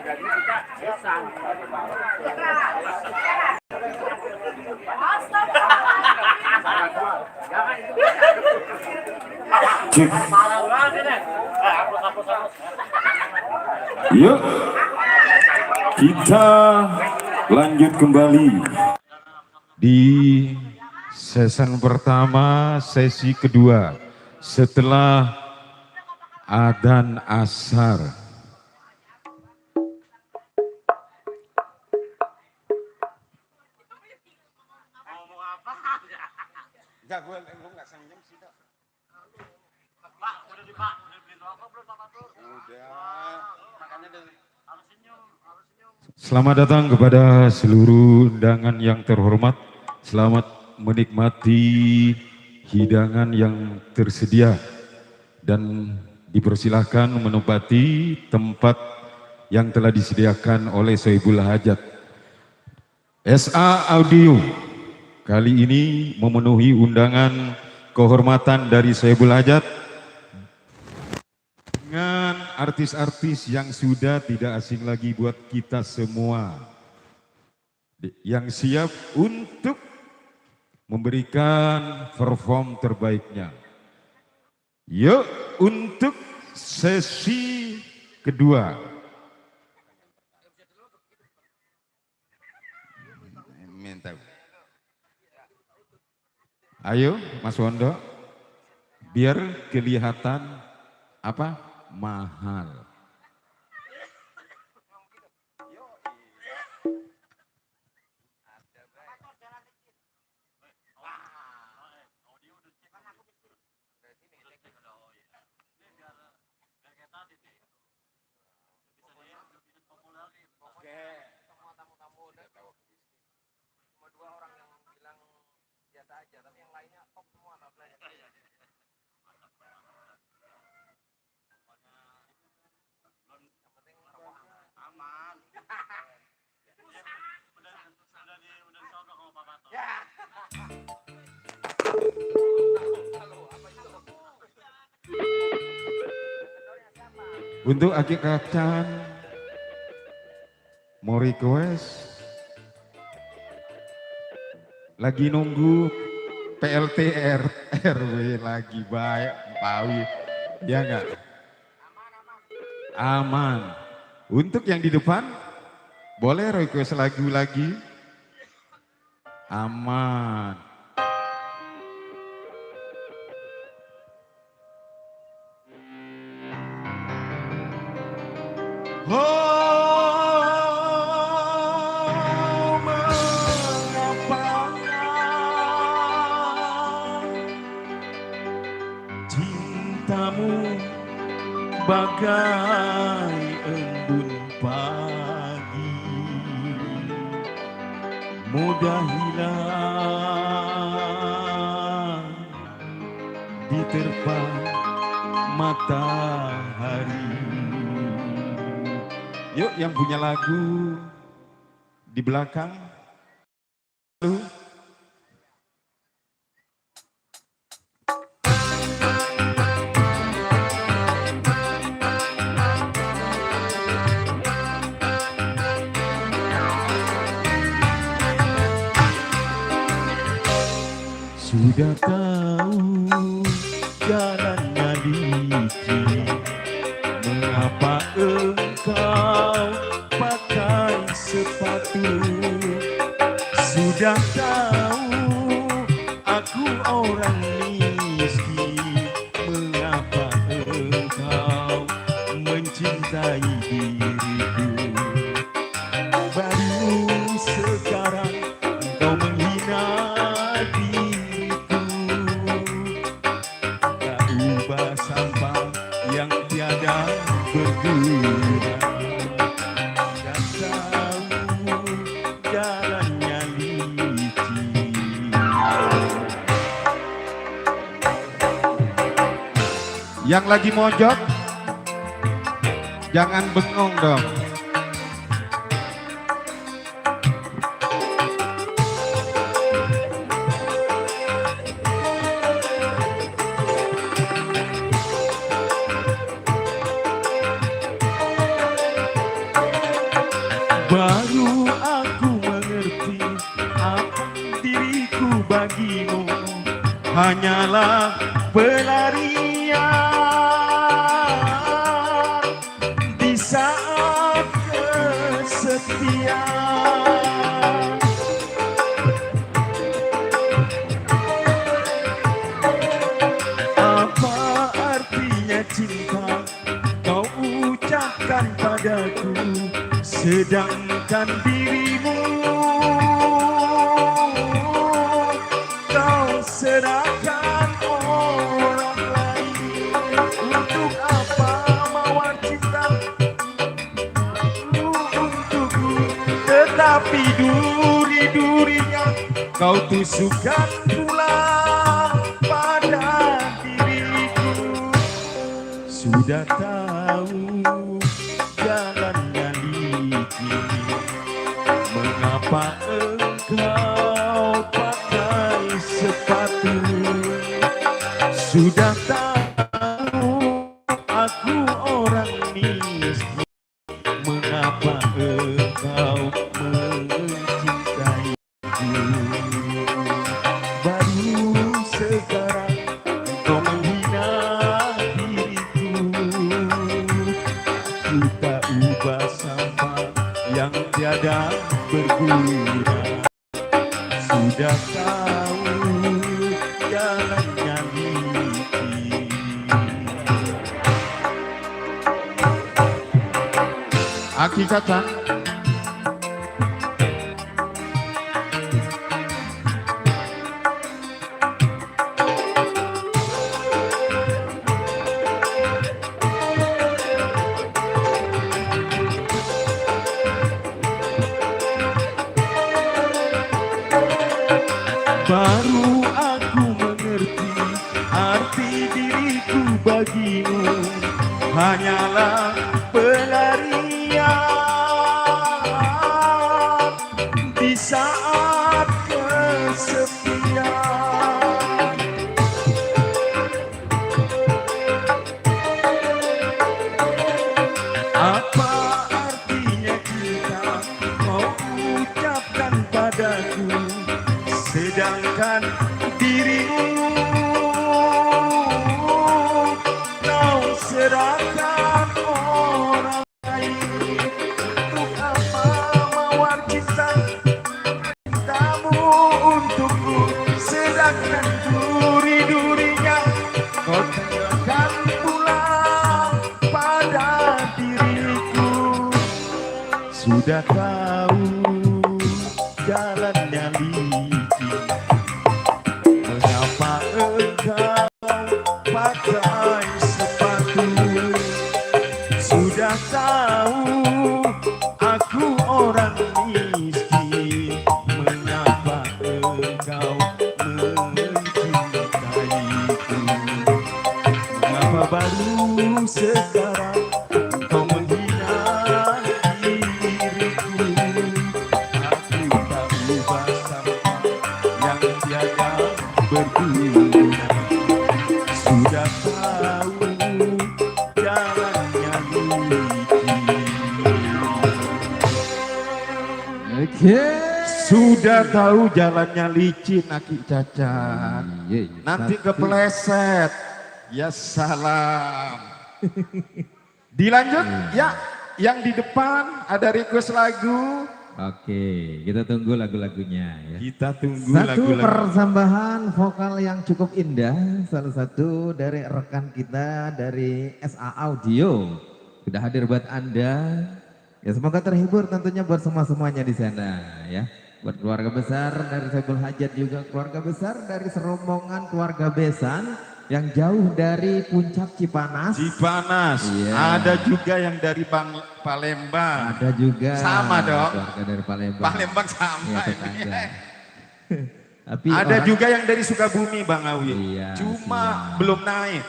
Cek. Yuk, kita lanjut kembali di season pertama, sesi kedua setelah adzan asar. Selamat datang kepada seluruh undangan yang terhormat. Selamat menikmati hidangan yang tersedia dan dipersilahkan menempati tempat yang telah disediakan oleh Sohibul Hajat. SA Audio kali ini memenuhi undangan kehormatan dari Sohibul Hajat dengan artis-artis yang sudah tidak asing lagi buat kita semua, yang siap untuk memberikan perform terbaiknya. Yuk, untuk sesi kedua. Ayo Mas Wondo, biar kelihatan apa? Mahal. Untuk Aki Kacan mau request lagi nunggu PLT RW lagi baik Pawi, ya enggak? Aman. Untuk yang di depan boleh request lagu lagi? Aman. Oh, mengapa cintamu bagai embun pagi, mudah hilang diterpa matahari. Yuk yang punya lagu di belakang. Sudah tahu jalannya licin, mengapa engkau pakai sepatu? Sudah tahu aku orang miskin, mengapa engkau mencintai diriku? Baru sekarang engkau menghina diriku, tak ubah sampah yang tiada berguna. Dan tahu jalannya licin. Yang lagi mojok jangan bengong dong. Baru aku mengerti apa diriku bagimu hanyalah pelarian di saat kesepian. Apa artinya cinta kau ucapkan padaku, sedangkan dirimu kau serahkan orang lain. Untuk apa mawar cinta untukku, tetapi duri-durinya kau tusukkan pula pada diriku. Sudah tahu jalannya licin, mengapa engkau pakai sepatu? Sudah tahu aku orang miskin, mengapa engkau mencintaiku? Baru sekarang engkau menghina diriku. Kita ubah sampah yang tiada berguna. Sudah tahu jalannya licin. Aki Caca. Baru aku mengerti arti diriku bagimu hanyalah pelarian di saat kesepian. Apa artinya cinta kau ucapkan padaku, sedangkan dirimu kau serahkan orang lain. Untuk apa mawar cintamu untukku, sedangkan duri-durinya kau tinggalkan pula pada diriku. Sudah tahu jalannya licin, mengapa engkau pakai sepatu? Sudah tahu aku orang miskin, mengapa engkau mencintaiku? Mengapa baru sekarang kau menghina diriku? Aku tak ubah sampah yang tiada berguna. Sudah tahu jalannya licin. Sudah tahu jalannya licin, Aki Caca. Nanti kepleset. Ya salam. Dilanjut ya, yang di depan ada request lagu. Oke, kita tunggu lagu-lagunya ya. Kita tunggu Satu lagu-lagu. persembahan vokal yang cukup indah, salah satu dari rekan kita dari SA Audio. Sudah hadir buat Anda. Ya semoga terhibur tentunya buat semua-semuanya di sana ya. Buat keluarga besar dari Saiful Hajat juga, keluarga besar dari serombongan keluarga Besan yang jauh dari Puncak Cipanas. Cipanas. Iya. Ada juga yang dari Palembang. Ada juga Sama dong. keluarga dari Palembang. Palembang sama Iya, ini. tetangga. Tapi Ada orang- juga yang dari Sukabumi, Bang Awi. Iya, Cuma siap. belum naik,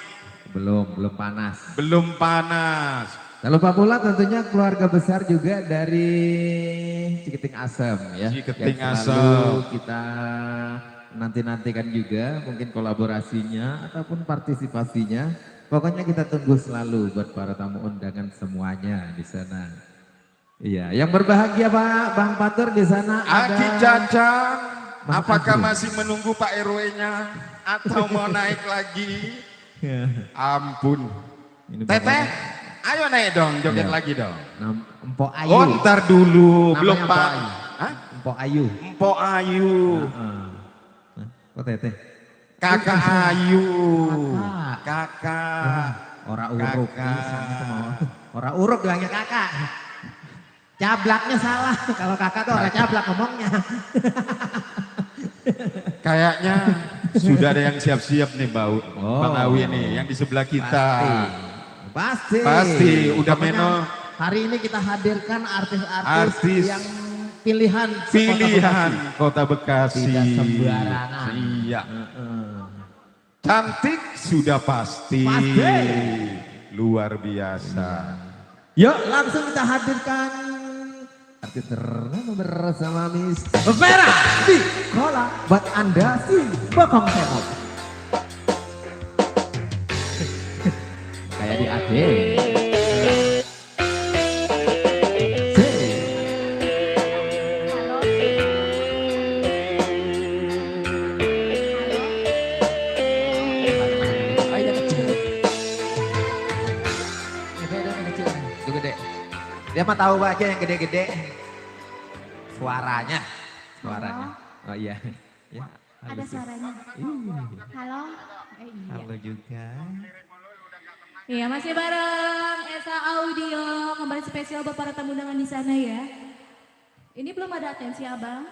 belum panas. belum panas. Tak lupa pula tentunya keluarga besar juga dari Cikiting Asem ya. Cikiting yang selalu Asem. kita nanti-nantikan juga mungkin kolaborasinya ataupun partisipasinya. Pokoknya kita tunggu selalu buat para tamu undangan semuanya di sana. Iya, yang berbahagia Pak Bang Patur di sana ada Aki Cacang, Bang apakah Andri. masih menunggu Pak RW-nya atau mau naik lagi? Ya. Ampun. Ini Teteh, bapaknya. ayo naik dong, joget Iya. lagi dong. Empok Ayu. Oh, ntar dulu, Namanya belum Empok Pak. Ayu. Hah? Empok Ayu. Empok Ayu, Heeh. Nah, kok Teteh? Kakak Ayu, Kakak. Kakak. Ora uruk Kakak. pisan itu mau. Ora uruk bilangnya kakak. Cablaknya salah. Kalau kakak tuh ora cablak ngomongnya. Kayaknya sudah ada yang siap-siap nih Bang Oh. Awi nih, yang di sebelah kita. Pasti. Pasti, udah Pokoknya meno. Hari ini kita hadirkan artis-artis Artis. yang pilihan Pilihan sekota Kota Bekasi. Tidak sembarangan. Iya. Bekasi. Cantik sudah pasti. Pasti. Luar biasa. Yuk langsung kita hadirkan artis ternama bersama Miss Vera di Kola buat Anda si Bokong Semot. Kayak di Ade. Dia mah tahu aja yang gede-gede. Suaranya. Oh iya. Ya, Ada suaranya. Halo. Iya. Halo juga. Iya, masih bareng Esa Audio, kembali spesial buat para tamu undangan di sana ya. Ini belum ada atensi Abang.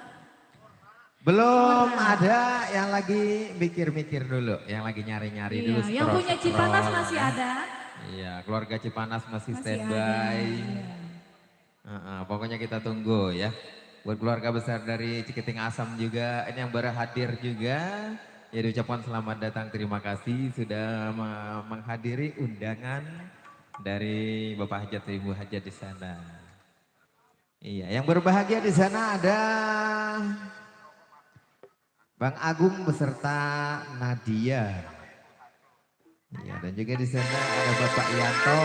Belum ada yang lagi mikir-mikir dulu, yang lagi nyari-nyari Iya, dulu. yang punya Cipanas masih ada. Iya, keluarga Cipanas masih Masih standby. ada. Iya. Pokoknya kita tunggu ya. Buat keluarga besar dari Cikiting Asam juga, ini yang baru hadir juga. Ya diucapkan selamat datang, terima kasih sudah menghadiri undangan dari Bapak Hajat Ibu Hajat di sana. Iya, yang berbahagia di sana ada Bang Agung beserta Nadia. Iya, dan juga di sana ada Bapak Yanto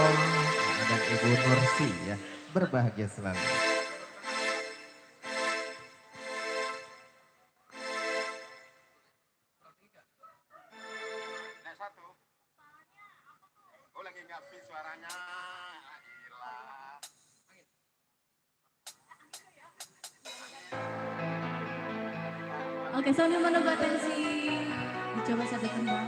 dan Ibu Nursi ya. Berbahagia selalu. Oke, sambil menunggu atensi, dicoba satu kembang.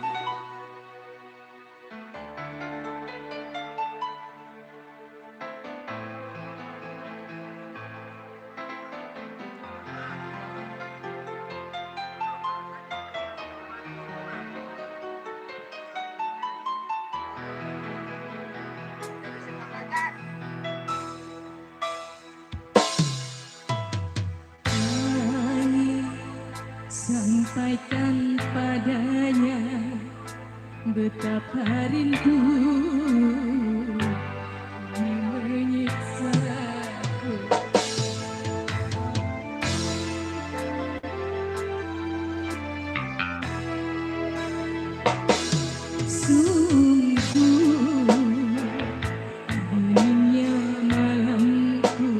Sampaikan padanya betapa rindu menyiksaku. Sungguh dinginnya malamku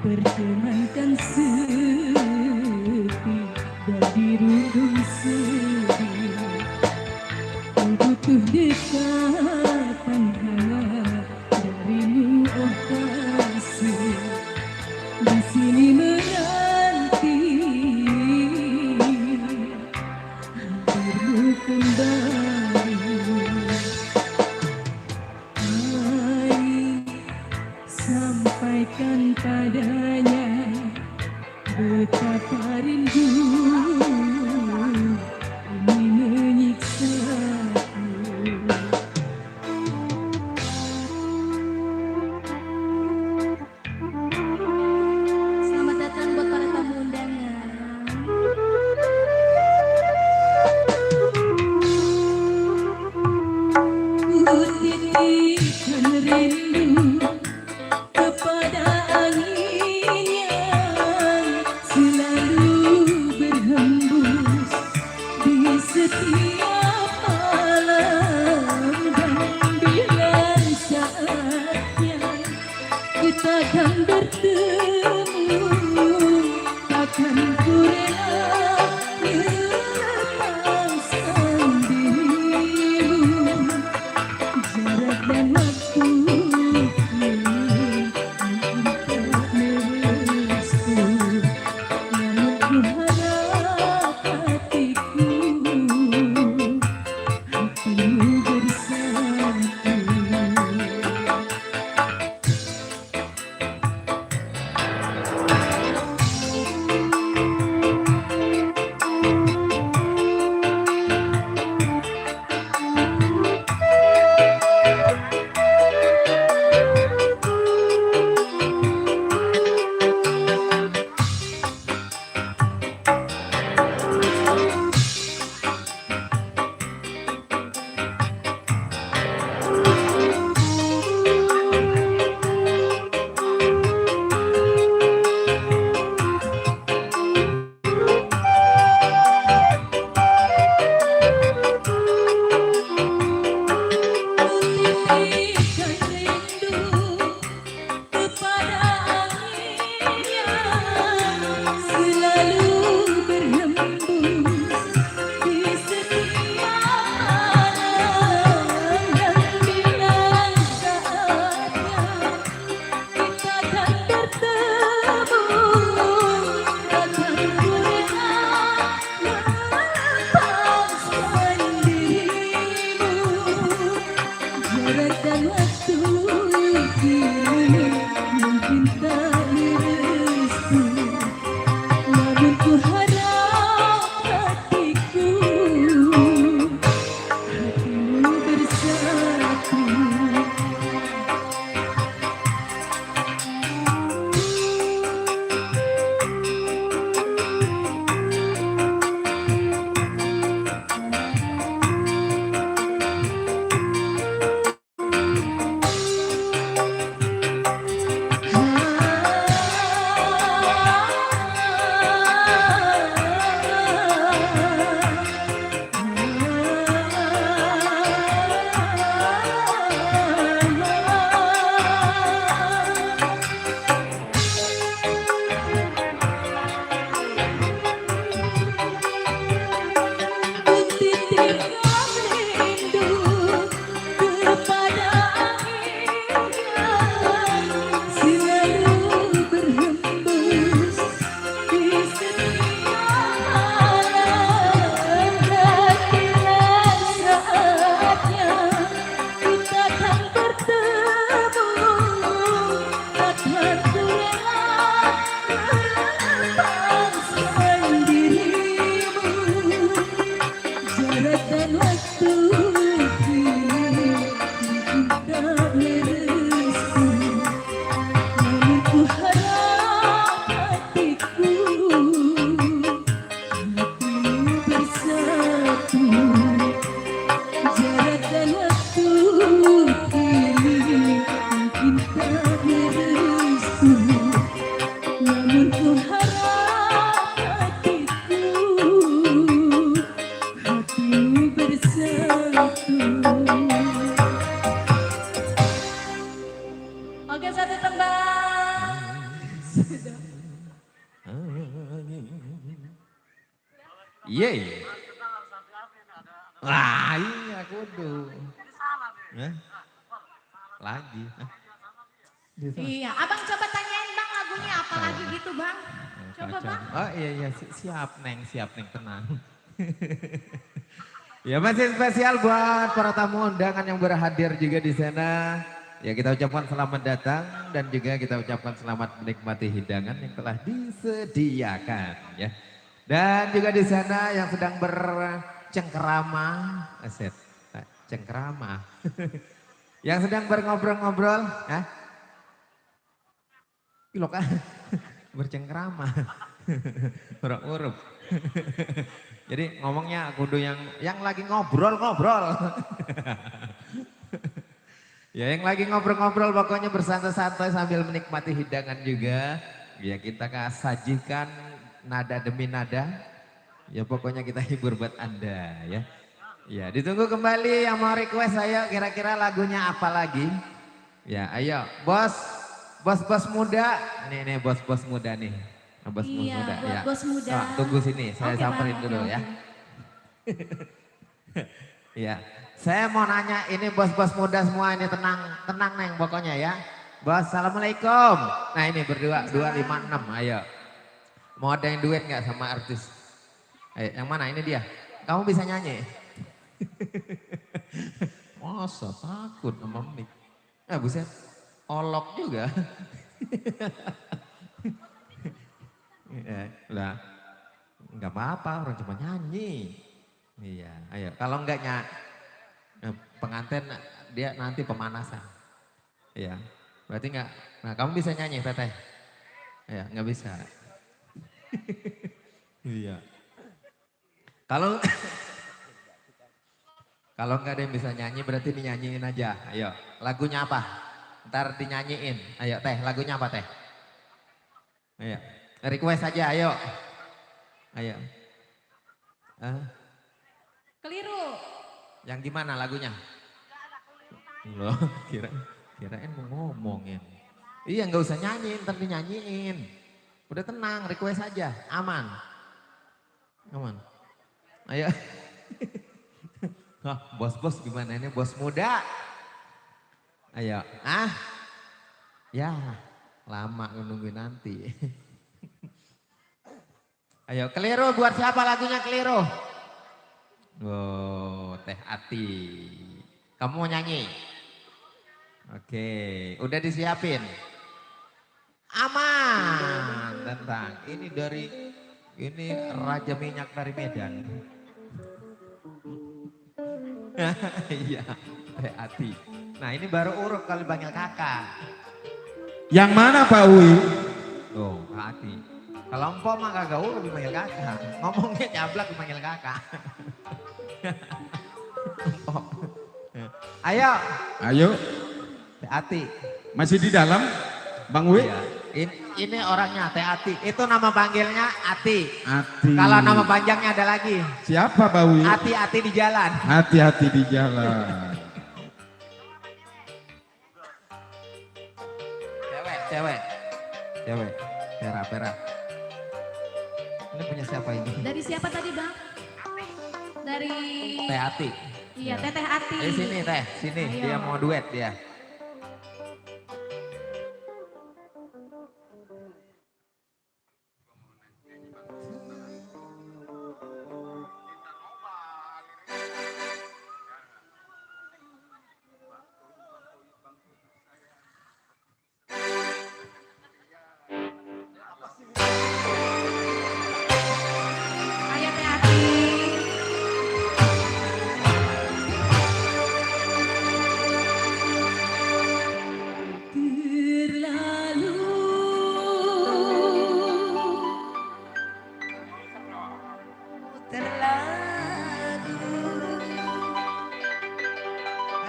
bertemankan sepi dari rundung sedih. Ku butuh dekatan hangat darimu, oh kasih. Di sini menanti hadirmu kembali. Hai, sampaikan padanya betapa rindu ini menyiksaku. Selamat datang buat para tamu undangan. Ku titipkan rindu kepada angin yang selalu berhembus di setiap malam, dan bila saatnya ku takkan bertemu, takkan ku rela melepaskan dirimu. Jarak dan waktu mungkin tak merestu, namun ku harap hatiku bersatu. Yeay. Wah iya kudu. Lagi. Iya, abang coba tanyain bang lagunya apa lagi gitu bang. Coba bang. Oh iya siap neng tenang. Ya masih spesial buat para tamu undangan yang berhadir juga di sana. Ya kita ucapkan selamat datang dan juga kita ucapkan selamat menikmati hidangan yang telah disediakan ya. Dan juga di sana yang sedang bercengkerama, cengkerama. Yang sedang berngobrol-ngobrol, ya. Iloka bercengkerama. Urup-urup. Jadi ngomongnya kudu yang lagi ngobrol-ngobrol. Ya yang lagi ngobrol-ngobrol pokoknya bersantai-santai sambil menikmati hidangan juga. Ya kita sajikan nada demi nada. Ya pokoknya kita hibur buat Anda ya. Ya ditunggu kembali yang mau request saya kira-kira lagunya apa lagi. Ya ayo bos bos-bos muda, nih bos-bos muda nih. Bos Iya, muda buat ya. bos muda. Nah, tunggu sini, saya Oke, samperin Bang, dulu oke, ya. oke. Iya. Saya mau nanya ini bos-bos muda semua ini tenang neng pokoknya ya. Bos, assalamualaikum. Nah ini berdua 256, ayo. Mau ada yang duet nggak sama artis? Ayo, yang mana ini dia? Kamu bisa nyanyi? Masa takut sama mic? Buset, olok juga. Lah, nggak apa-apa, orang cuma nyanyi. Iya, ayo. Kalau enggaknya pengantin dia nanti pemanasan. Iya, berarti enggak. Nah, kamu bisa nyanyi, Teteh? Iya, nggak bisa. Iya. Kalau kalau nggak ada yang bisa nyanyi, berarti dinyanyiin aja. Ayo, lagunya apa? Ntar dinyanyiin. Ayo, Teh, lagunya apa, Teh? Ayo, request aja, ayo. Ayo. Keliru. Yang gimana lagunya? Loh, kirain mau ngomongin. Iya, nggak usah nyanyiin, ntar dinyanyiin. Udah tenang, request aja, aman. Aman. Ayo. Bos-bos gimana ini, bos muda? Ayo, ya lama nungguin nanti. Ayo, keliru buat siapa lagunya keliru? Oh, Teh Ati. Kamu mau nyanyi? Oke, udah disiapin? Aman, tentang. Ini Raja Minyak dari Medan. Iya, Teh Ati. Nah ini baru urut kalau dipanggil kakak. Yang mana Pak Uwi? Oh, Kak Ati. Kalau empok mah kagak urut dipanggil kakak. Ngomongnya nyablak dipanggil kakak. Empok. Ayo. Ayo, Teh Ati. masih di dalam Bang Uwi? Iya. Ini orangnya Teh Ati. Itu nama panggilnya Ati. Ati. Kalau nama panjangnya ada lagi. Siapa Pak Uwi? Hati-hati di jalan. Hati-hati di jalan. Cewek. Pera. Ini punya siapa ini? Dari siapa tadi, Bang? Dari Teh Ati. Iya, Teteh Ati. Sini Teh, sini. Ayo. Dia mau duet dia. Ayo Teh Ati. Terlalu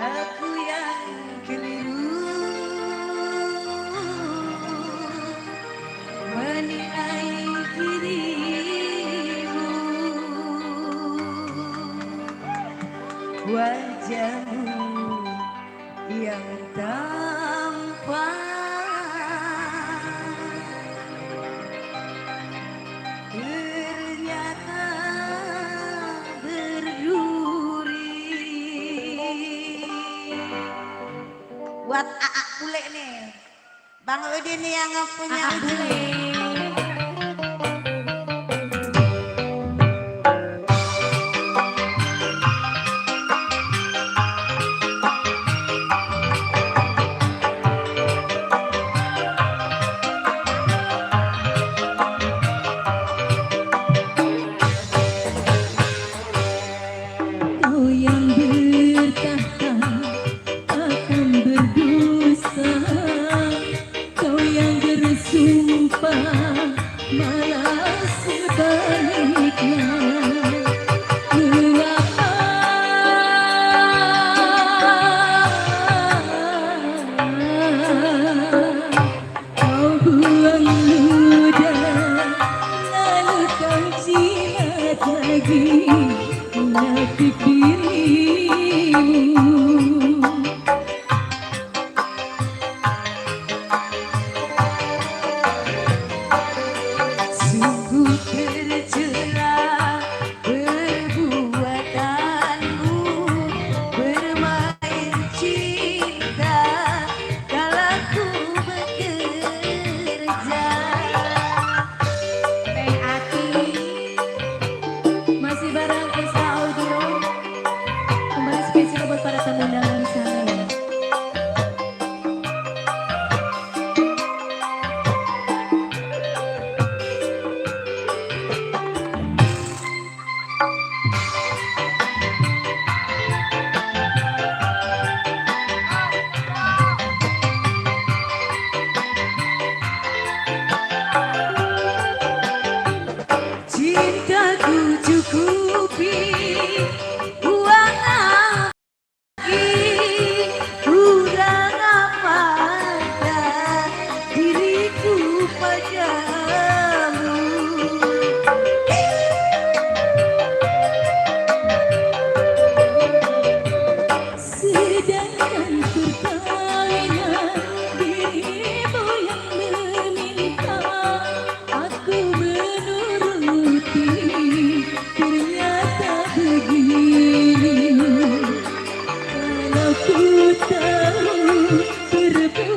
Aku yang keliru menilai dirimu, wajahmu yang tampan ternyata berduri. Buat Aa Bule nih, Bang Udin nih yang punya ide. Kau yang berkata akan berdosa, kau yang bersumpah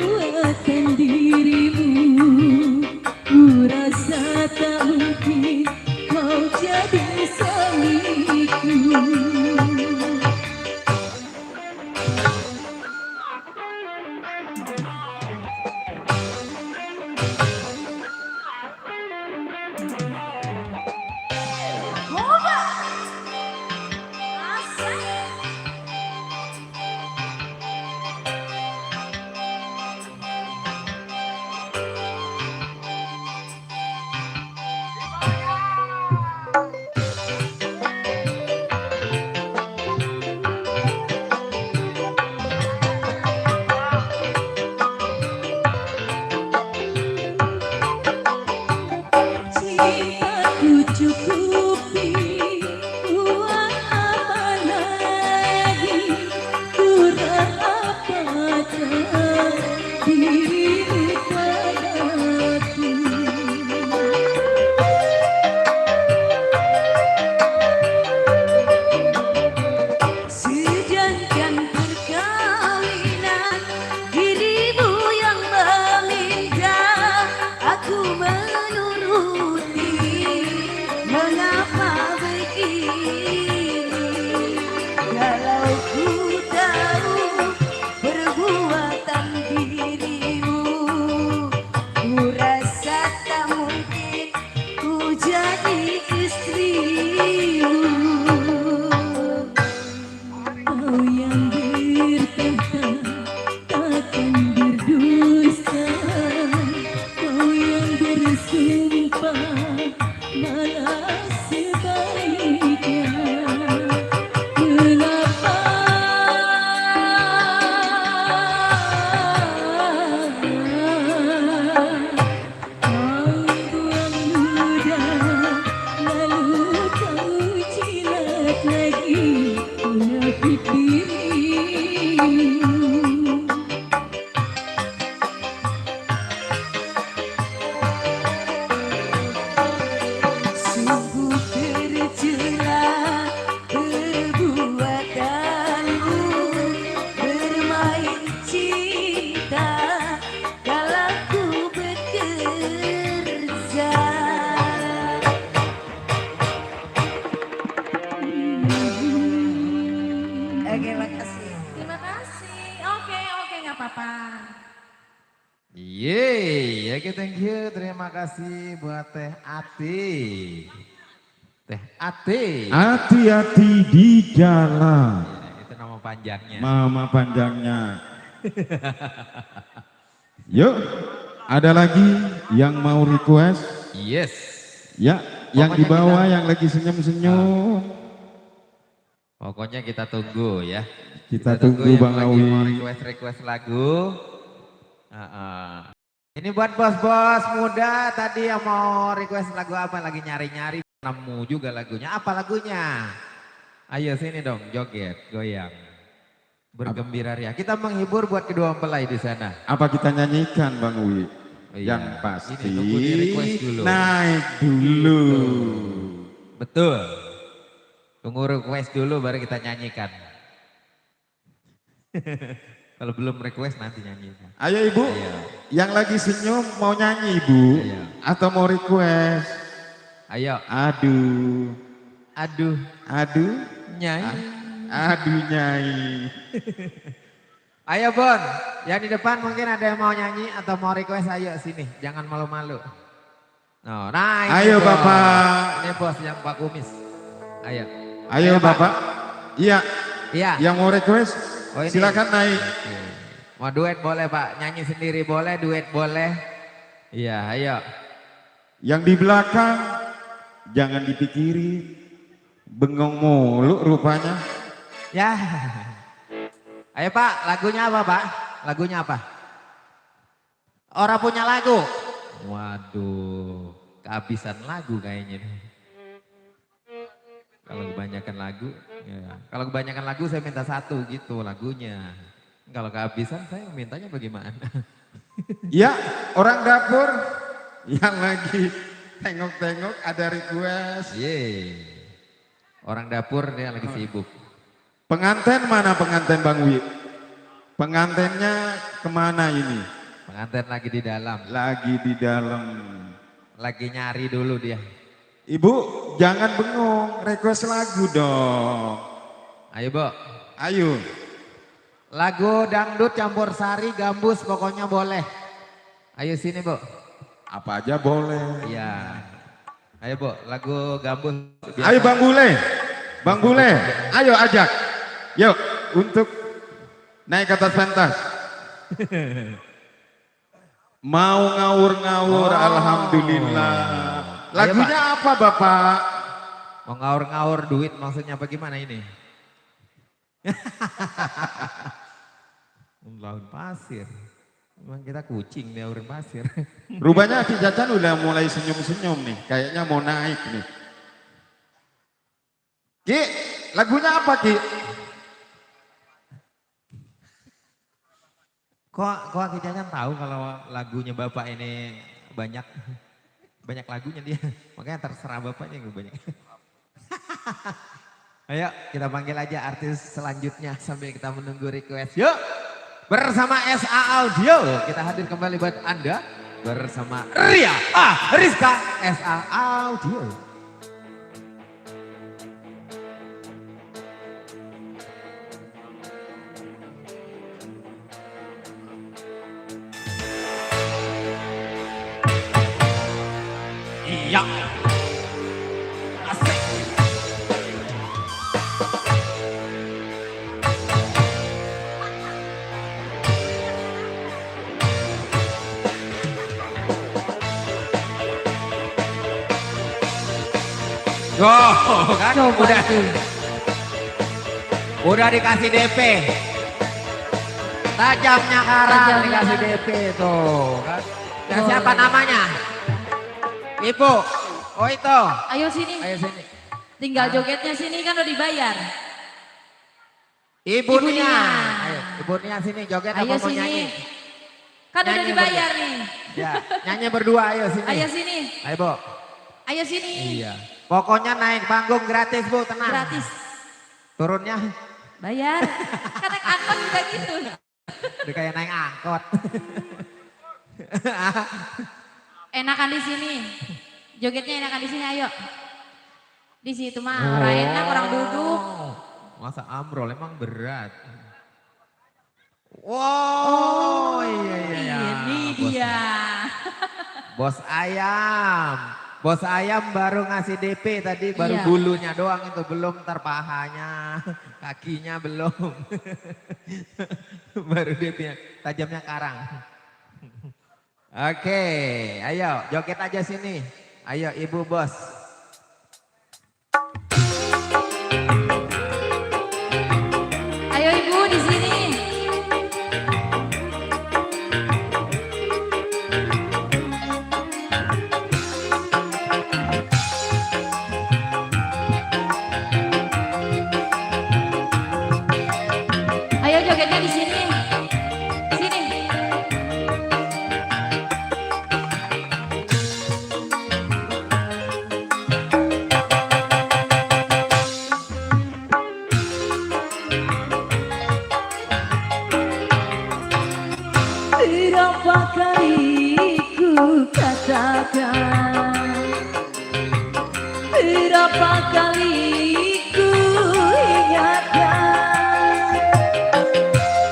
buatan dirimu, ku rasa tak mungkin kau jadi suamiku. Cintaku cukupi, uang apa lagi, kurang apakah dirimu padaku. Sedangkan perkawinan dirimu yang meminta, aku menuruti. Mengapa begini? Kalau ku tahu perbuatan dirimu, ku rasa tak mungkin ku jadi istrimu. Kau yang bertahta takkan berdusta, kau yang bersumpah malah sebaliknya. Kenapa kau buang ludah, lalu kau jilat lagi munafik dirimu. Sungguh tercela perbuatanmu, bermain cinta kalau ku bekerja. Oke, makasih. Terima kasih. Oke, nggak apa-apa. Yeay, oke thank you, terima kasih buat Teh Ati. Teh Ati. Hati-hati di jalan. Ya, itu nama panjangnya. Mama panjangnya. Yuk, ada lagi yang mau request? Yes. Ya, yang di Pokoknya bawah kita- yang lagi senyum-senyum. Pokoknya kita tunggu ya. Kita tunggu yang Bang lagi mau Awi. request lagu. Ini buat bos-bos muda tadi yang mau request lagu apa, lagi nyari-nyari, nemu juga lagunya. Apa lagunya? Ayo sini dong, joget, goyang. Bergembira ria. Kita menghibur buat kedua mempelai di sana. Apa kita nyanyikan Bang Wi? Oh iya. Yang pasti Ini tunggu di request dulu. naik dulu. Betul. Tunggu request dulu baru kita nyanyikan. Kalau belum request nanti nyanyikan. Ayo Ibu, Ayo. yang lagi senyum mau nyanyi Ibu? Ayo. Atau mau request? Ayo. Aduh, Aduh. aduh, Nyanyi. aduh nyai. Ayo Bon, yang di depan mungkin ada yang mau nyanyi atau mau request, ayo sini, jangan malu-malu. Nah, ini Ayo bos. Bapak. Ini bos yang Pak Kumis. Ayo. Ayo Bapak. Iya, Iya. yang mau request Oh, ini. silakan naik. Oke. Mau duet boleh Pak, nyanyi sendiri boleh, duet boleh. Iya, ayo. Yang di belakang jangan dipikirin, bengong mulu rupanya. Ya. Ayo Pak, lagunya apa Pak? Lagunya apa? Orang punya lagu. Waduh, kehabisan lagu kayaknya nih. Kalau kebanyakan lagu, ya. Kalau kebanyakan lagu saya minta satu gitu lagunya. Kalau kehabisan saya mintanya bagaimana? Ya, orang dapur yang lagi tengok-tengok ada request. Yeay. Orang dapur dia lagi sibuk. Pengantin mana pengantin Bang Wi? Pengantinnya kemana ini? Pengantin lagi di dalam. Lagi di dalam. Lagi nyari dulu dia. Ibu jangan bengong, request lagu dong. Ayo, Bu. Ayo. Lagu dangdut campur sari gambus pokoknya boleh. Ayo sini, Bu. Apa aja boleh. Iya. Ayo, Bu, lagu gambus. Ayo Bang Bule. Bang Bule, ayo ajak. Yuk, untuk naik ke atas pentas. Mau ngawur-ngawur, alhamdulillah. Lagunya apa Bapak? Mau ngawur-ngawur duit maksudnya apa gimana ini? Laun pasir. Emang kita kucing nih urun pasir. Rupanya Ki Cacan udah mulai senyum-senyum nih. Kayaknya mau naik nih. Ki, lagunya apa Ki? Kok Ki Cacan tahu kalau lagunya Bapak ini banyak lagunya dia. Makanya terserah Bapaknya yang banyak. Ayo kita panggil aja artis selanjutnya sambil kita menunggu request. Yuk bersama SA Audio kita hadir kembali buat Anda bersama Rizka SA Audio. Iya. Asik. Oh, kan udah dikasih DP. Tajamnya karang dikasih DP tuh. Kan. Dan siapa namanya? Ibu. Oh itu. Ayo sini. Ayo sini. Tinggal jogetnya sini kan udah dibayar. Ibu Nia. Ayo, Ibu Nia sini joget Ayo apa mau sini. nyanyi? Kan udah Nyanyi dibayar berdua. nih. Ya, nyanyi berdua ayo sini. Ayo sini. Ayo Bu. Ayo sini. Iya. Pokoknya naik panggung gratis Bu, tenang. Gratis. Turunnya Bayar. Kan naik angkot juga gitu. udah kayak naik angkot. Enakan di sini. Jogetnya enakan di sini ayo. Di situ mah orang enak orang duduk. Masa ambrol emang berat. Wow, iya. Ini dia. Bos ayam. Bos ayam baru ngasih DP tadi, baru Iya. bulunya doang itu, belum ntar pahanya, kakinya belum. Baru DP-nya, tajamnya karang. Oke, ayo joget aja sini. Ayo Ibu Bos. Ayo Ibu di sini. Ayo jogetnya di sini. Sini. Berapa kali ku katakan, berapa kali ku ingatkan,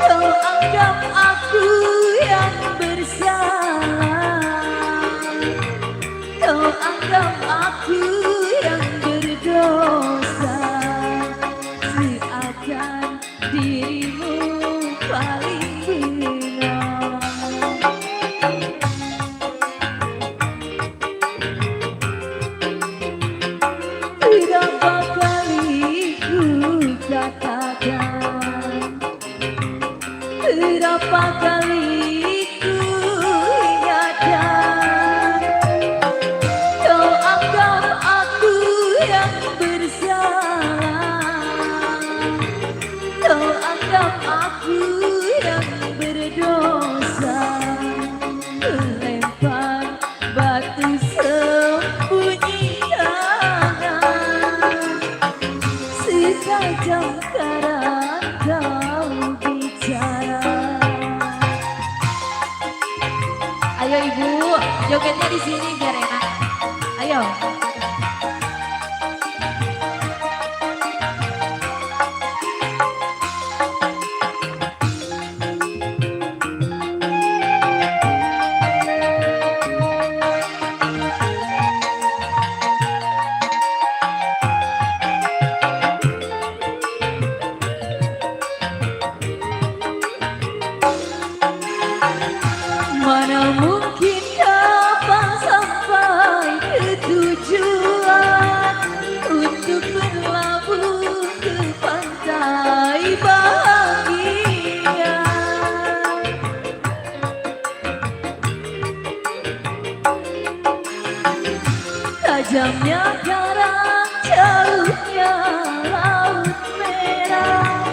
kau anggap aku yang bersalah, kau anggap aku yang berdosa, seakan dirimu paling benar. Berapa Ayo ibu, jogetnya di sini biar enak. Ayo. Mana mungkin dapat sampai ke tujuan untuk berlabuh ke pantai bahagia. Tajamnya karang, jauhnya laut merah,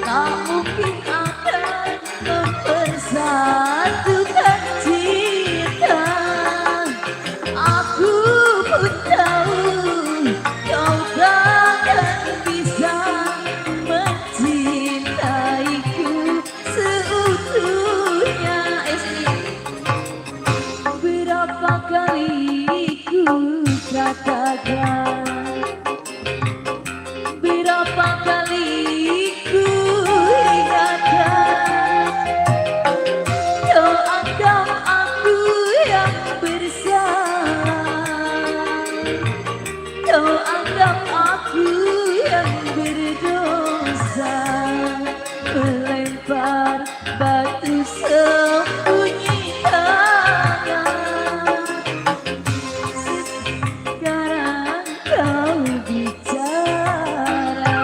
tak mungkin akan mempersatukan cinta. Aku pun tahu kau takkan bisa mencintaiku seutuhnya. Berapa kali ku katakan, berapa kali ku ingatkan, kau anggap aku yang bersalah, kau anggap aku yang berdosa, melempar batu sembunyi tangan. Sekarang kau bicara.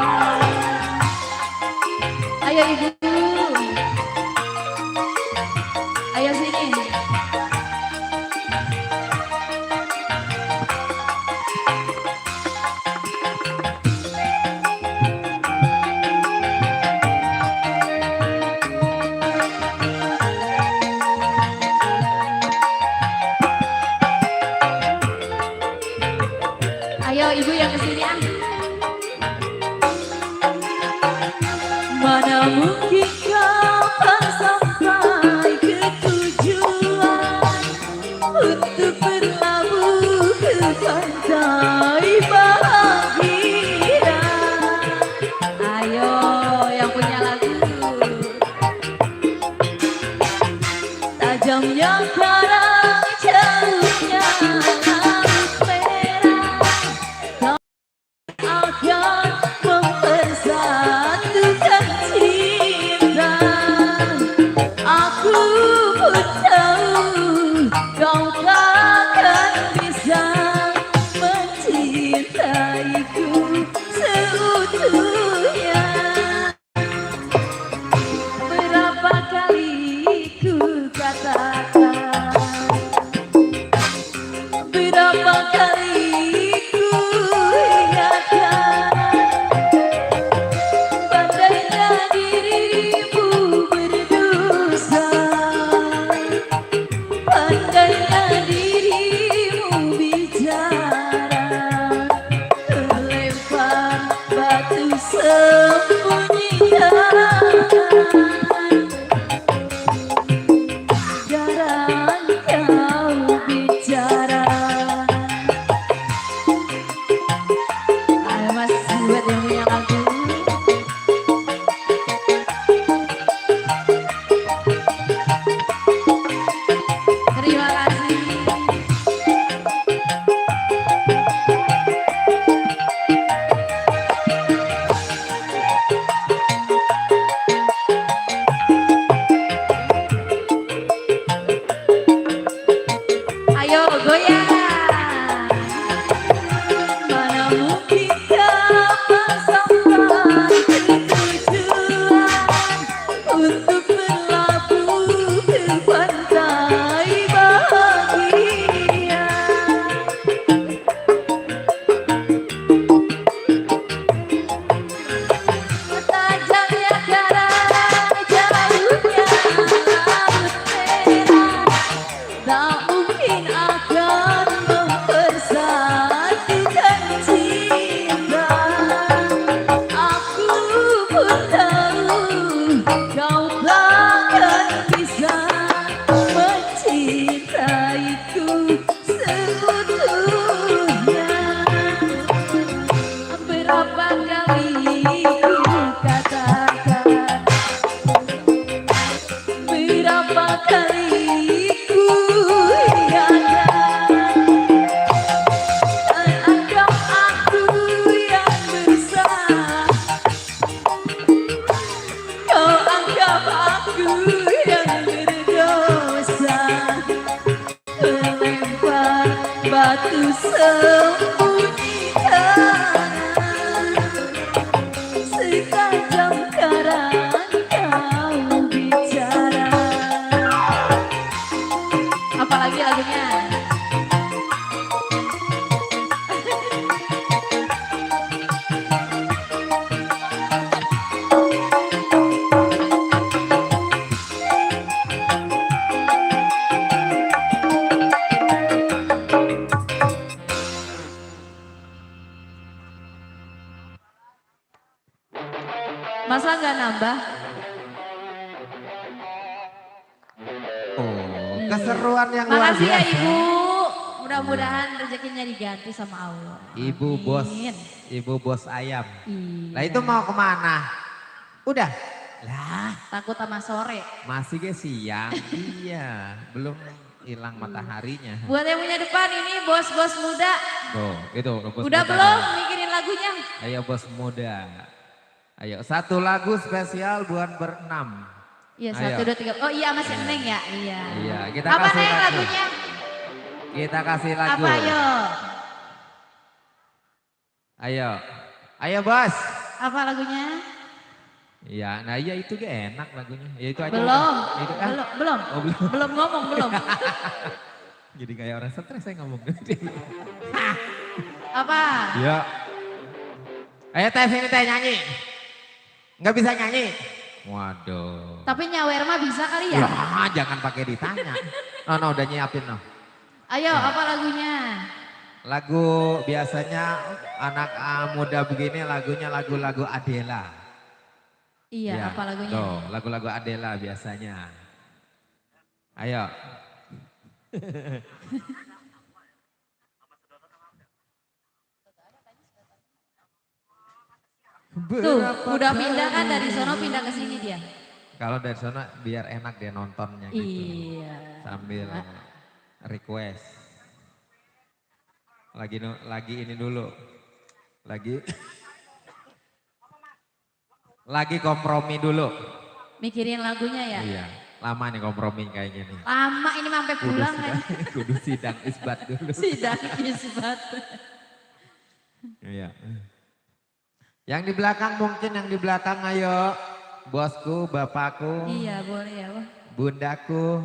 Ayo ibu, ayo sini. Ayo ibu yang kesini ah. Mana mungkin kapan sampai ke tujuan untuk berlabuh ke pantai bahagia. Ayo yang punya lagu. Tajamnya karang, jauhnya laut merah, akan mempersatukan cinta. Aku pun tahu kau takkan bisa mencintaiku seutuhnya. Berapa kali ku katakan, berapa kali ku ingatkan, pandainya dirimu berdosa, pandainya dirimu bicara, melempar batu sembunyi tangan. Jarang kau bicara. Ayo mas, buat yang punya lagu. Terima kasih. Ayo goyang. Mana mungkin dapat sampai ke tujuan untuk berlabuh ke pantai bahagia. Tajamnya karang, jauhnya laut merah, tak mungkin akan mempersatukan cinta. Aku pun tahu kau takkan bisa mencintai. Lempar batu sembunyikan sekajam karang kau bicara. Apalagi lagunya? Masa nggak nambah? Oh, keseruan yang luar Makasih ya biasa. Ibu. Mudah-mudahan rezekinya diganti sama Allah. Ibu bos, Amin. ibu bos ayam. Iya. Lah itu mau kemana? Udah. Lah, Takut sama sore. masih ke siang. Iya, belum hilang mataharinya. Buat yang punya depan ini bos-bos muda. Tuh, itu bos Udah muda. belum mikirin lagunya? Ayo bos muda. Ayo, satu lagu spesial buat berenam. Iya, Ayo. 1, 2, 3. Oh iya masih Neng ya? Iya. Iya, kita Apa kasih Neng lagu. lagunya? Kita kasih lagu. Apa ayo? Ayo. Ayo bos. Apa lagunya? Iya, nah iya itu gak enak lagunya. Ya itu aja. Belum. Itu, Belum. Oh, belum. Belum ngomong, belum. Jadi kayak orang stres saya ngomong. Apa? Iya. Ayo teh sini teh nyanyi. Nggak bisa nyanyi. Waduh. Tapi nyawer mah bisa kali ya? Ya, jangan pakai ditanya. No, udah nyiapin no. Ayo, apa lagunya? Lagu biasanya anak muda begini lagunya lagu-lagu Adela. Iya, Ya, apa lagunya? tuh, lagu-lagu Adela biasanya. Ayo. Tuh, udah pindah kan dari sono pindah ke sini dia. Kalau dari sana biar enak dia nontonnya gitu. Iya. Sambil request. Lagi ini dulu. Lagi kompromi dulu. Mikirin lagunya ya? Iya, lama nih kompromi kayak gini. Lama ini sampai pulang kan? Kudu sidang isbat dulu. Sidang isbat. Iya. Yang di belakang mungkin yang di belakang ayo. Bosku, bapakku, Iya boleh ya. Wah. bundaku.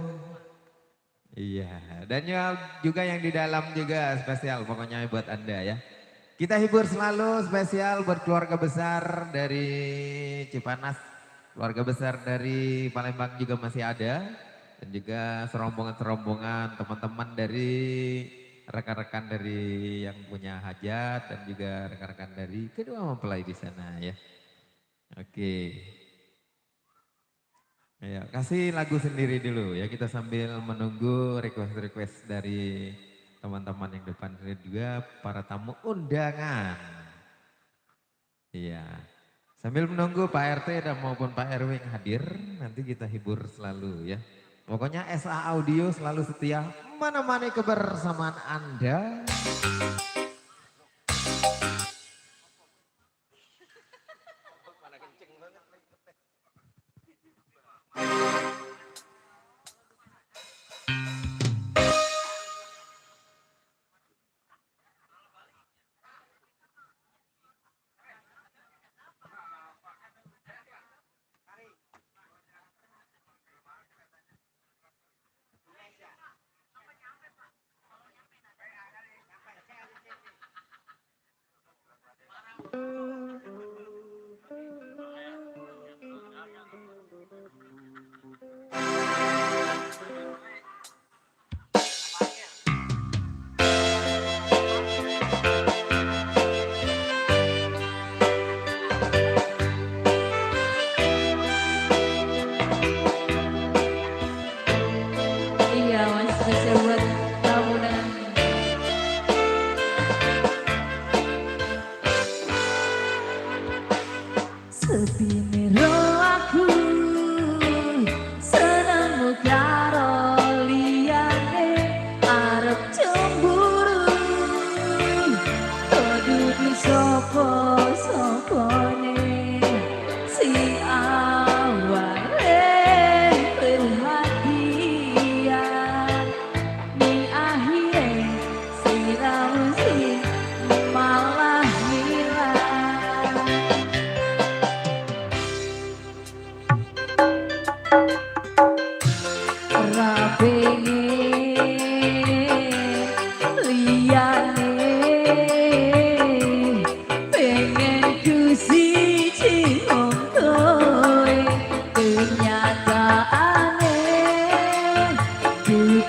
Iya, dan juga yang di dalam juga spesial pokoknya buat Anda ya. Kita hibur selalu spesial buat keluarga besar dari Cipanas, keluarga besar dari Palembang juga masih ada. Dan juga serombongan-serombongan teman-teman dari rekan-rekan dari yang punya hajat dan juga rekan-rekan dari kedua mempelai di sana ya. Oke. Ya, kasih lagu sendiri dulu ya kita sambil menunggu request-request dari teman-teman yang depan sini juga para tamu undangan. Iya. Sambil menunggu Pak RT dan maupun Pak RW yang hadir, nanti kita hibur selalu ya. Pokoknya SA Audio selalu setia menemani kebersamaan Anda.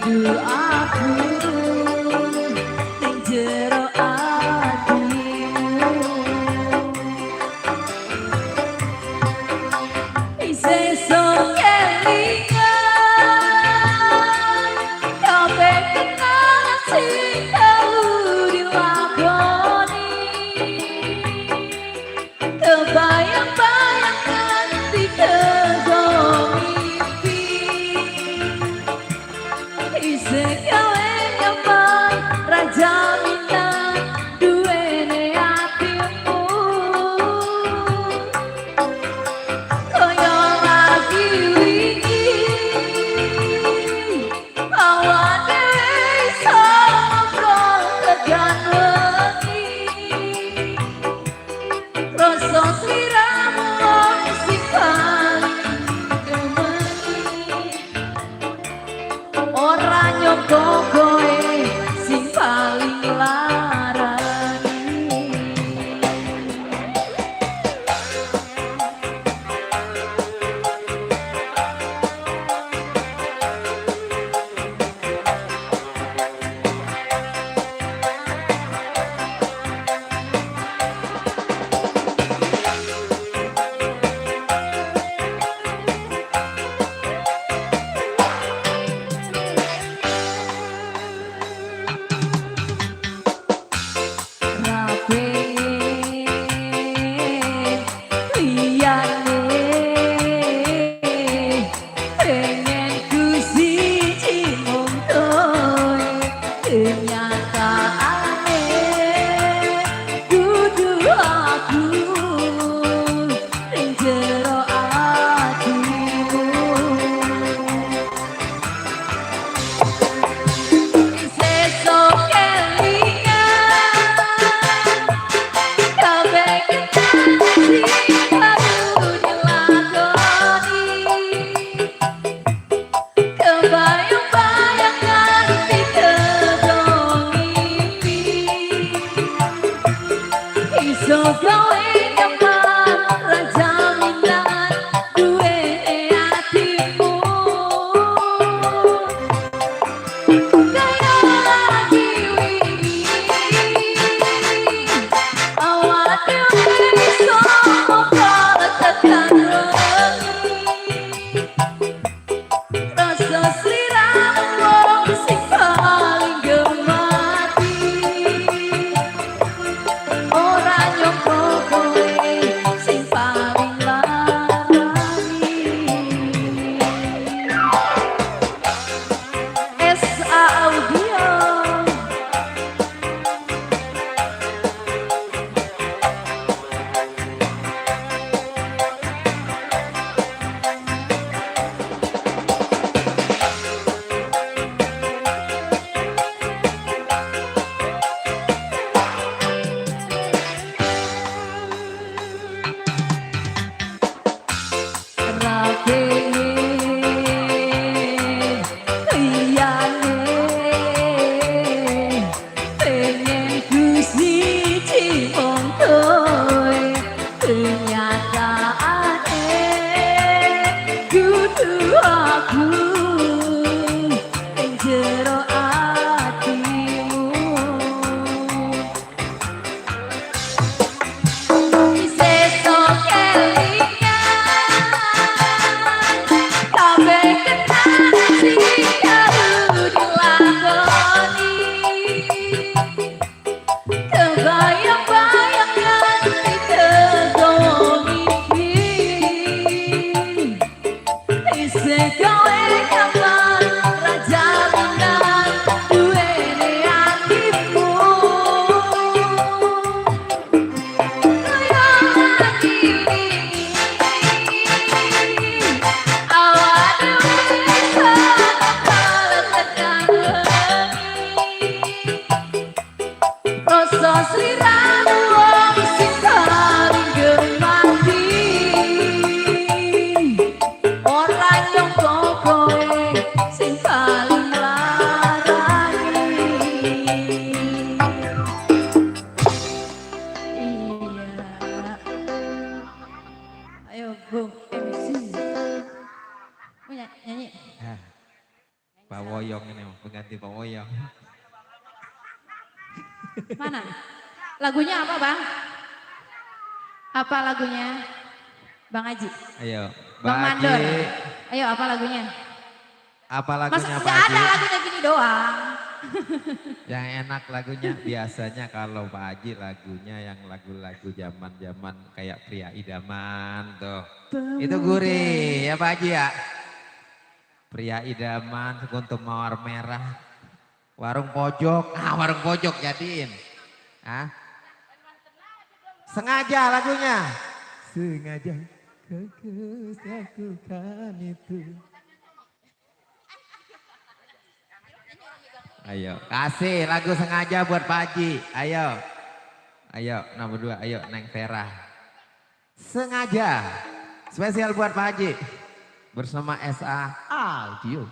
dudu aku ning jero atimu. Sesuk kelingan kabeh kenangan sing tau dilakoni. Kebayang-bayang nganti kedong mimpi. Isih gawe nyaman raja minang duwene atimu. Kaya lagi wingi awan dhewe iso ngobrol tekan wengi. Rasa sliramu sing paling gemeni. Ora nyangka kowe sing paling larani. So gawe nyaman raja minang duwene atimu. Kaya lagi wingi awan dhewe iso ngobrol tekan wengi. Rasa sliramu sing paling gemati. Ora nyangka kowe sing paling larani. SA Audio. Kebayang-bayang nganti kedong mimpi. Isih gawe nyaman raja minang pengganti Pak Moyong. Mana? Lagunya apa Bang? Apa lagunya? Bang Haji? Ayo, Bang Pak Mandor? Haji. Ayo apa lagunya? Apa Mas lagunya Pak nggak ada Haji? lagunya gini doang. Yang enak lagunya biasanya kalau Pak Haji lagunya yang lagu-lagu zaman-zaman kayak Pria Idaman tuh. Itu gurih ya Pak Haji ya. Pria Idaman, Sekuntum Mawar Merah, Warung Pojok. Ah, Warung Pojok jadiin. Ah. Sengaja lagunya. Sengaja kau lakukan itu. Ayo, kasih lagu sengaja buat Pak Haji. Ayo. Ayo, nomor 2. Ayo, Neng Vera. Sengaja. Spesial buat Pak Haji. Bersama SA Audio.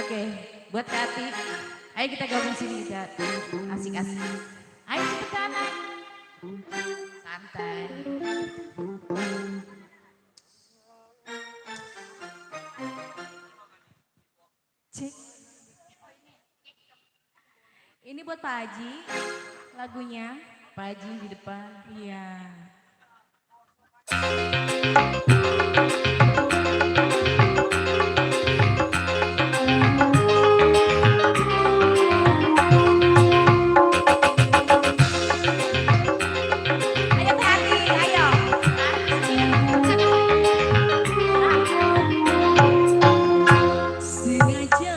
Oke, buat Kati. Ayo kita gabung sini kita asik-asik. Ayo cepetan. Santai. Cek. Ini buat Pak Haji, lagunya Pak Haji di depan. Iya. Ayo Teh Hati, ayo. Sengaja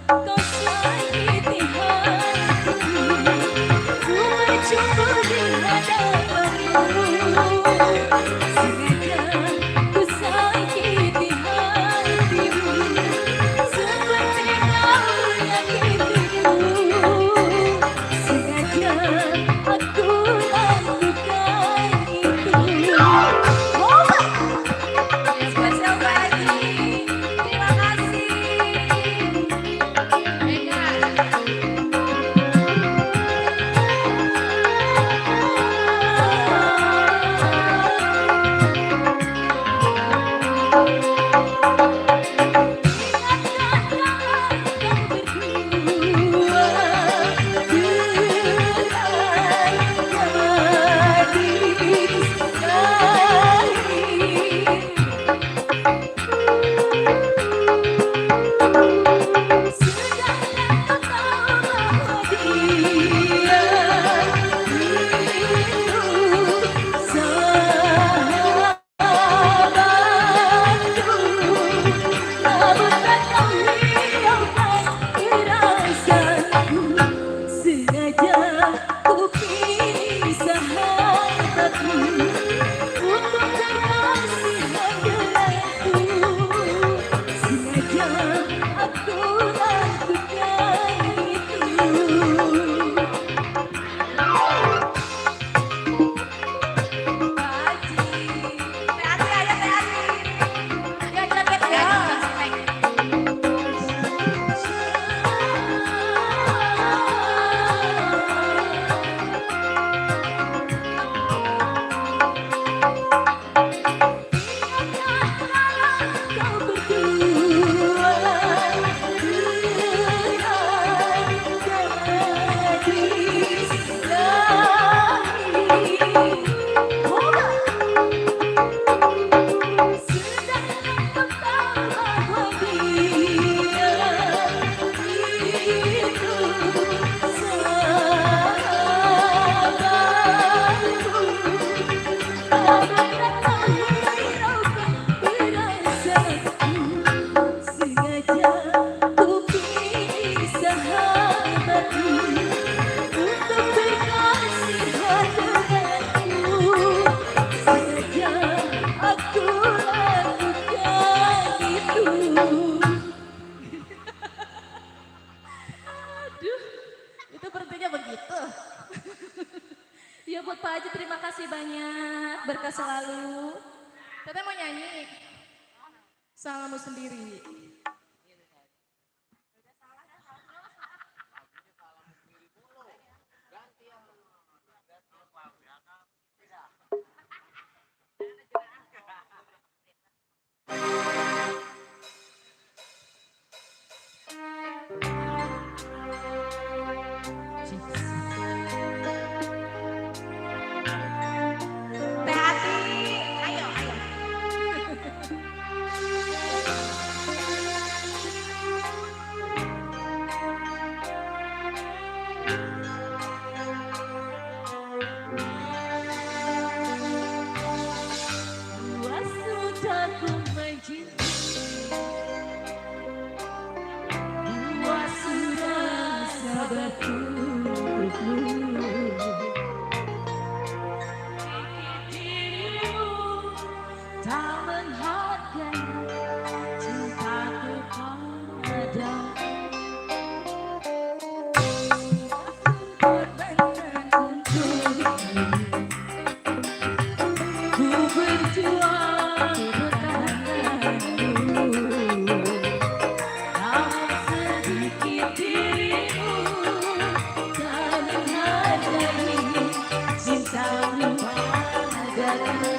kau sakiti hatiku, ku berjumpa di hadapanmu. Sengaja ku sakiti hatimu, seperti kau menyakitiku. Sengaja aku lakukan itu. Spesial Pak Haji, terima kasih. Sengaja ku pilih sahabatmu untuk berkasihan denganku. Sengaja aku lakukan itu. Pak Haji, Teh Hati, ayo Teh Hati. Ya joget ya. Kau berdua gadis lain. Sedangkan kau tahu bahwa dia itu sahabatku. Tak pernah kau hiraukan perasaanku. Sengaja ku pilih sahabatmu untuk berkasihan denganku. Sengaja aku lakukan itu. Aduh, itu berhentinya begitu. Ya buat Pak Haji terima kasih banyak, berkah selalu. Teteh mau nyanyi. Salahmu sendiri. Teh hati, ayo, ayo. Dua sudah ku mencintai, dua sudah sabarku. Dirimu tak menghargai cintaku padamu. Berbenah untukmu, ku berjuang bertahanmu. Namun sedikit dirimu tak menghargai cintamu padaku.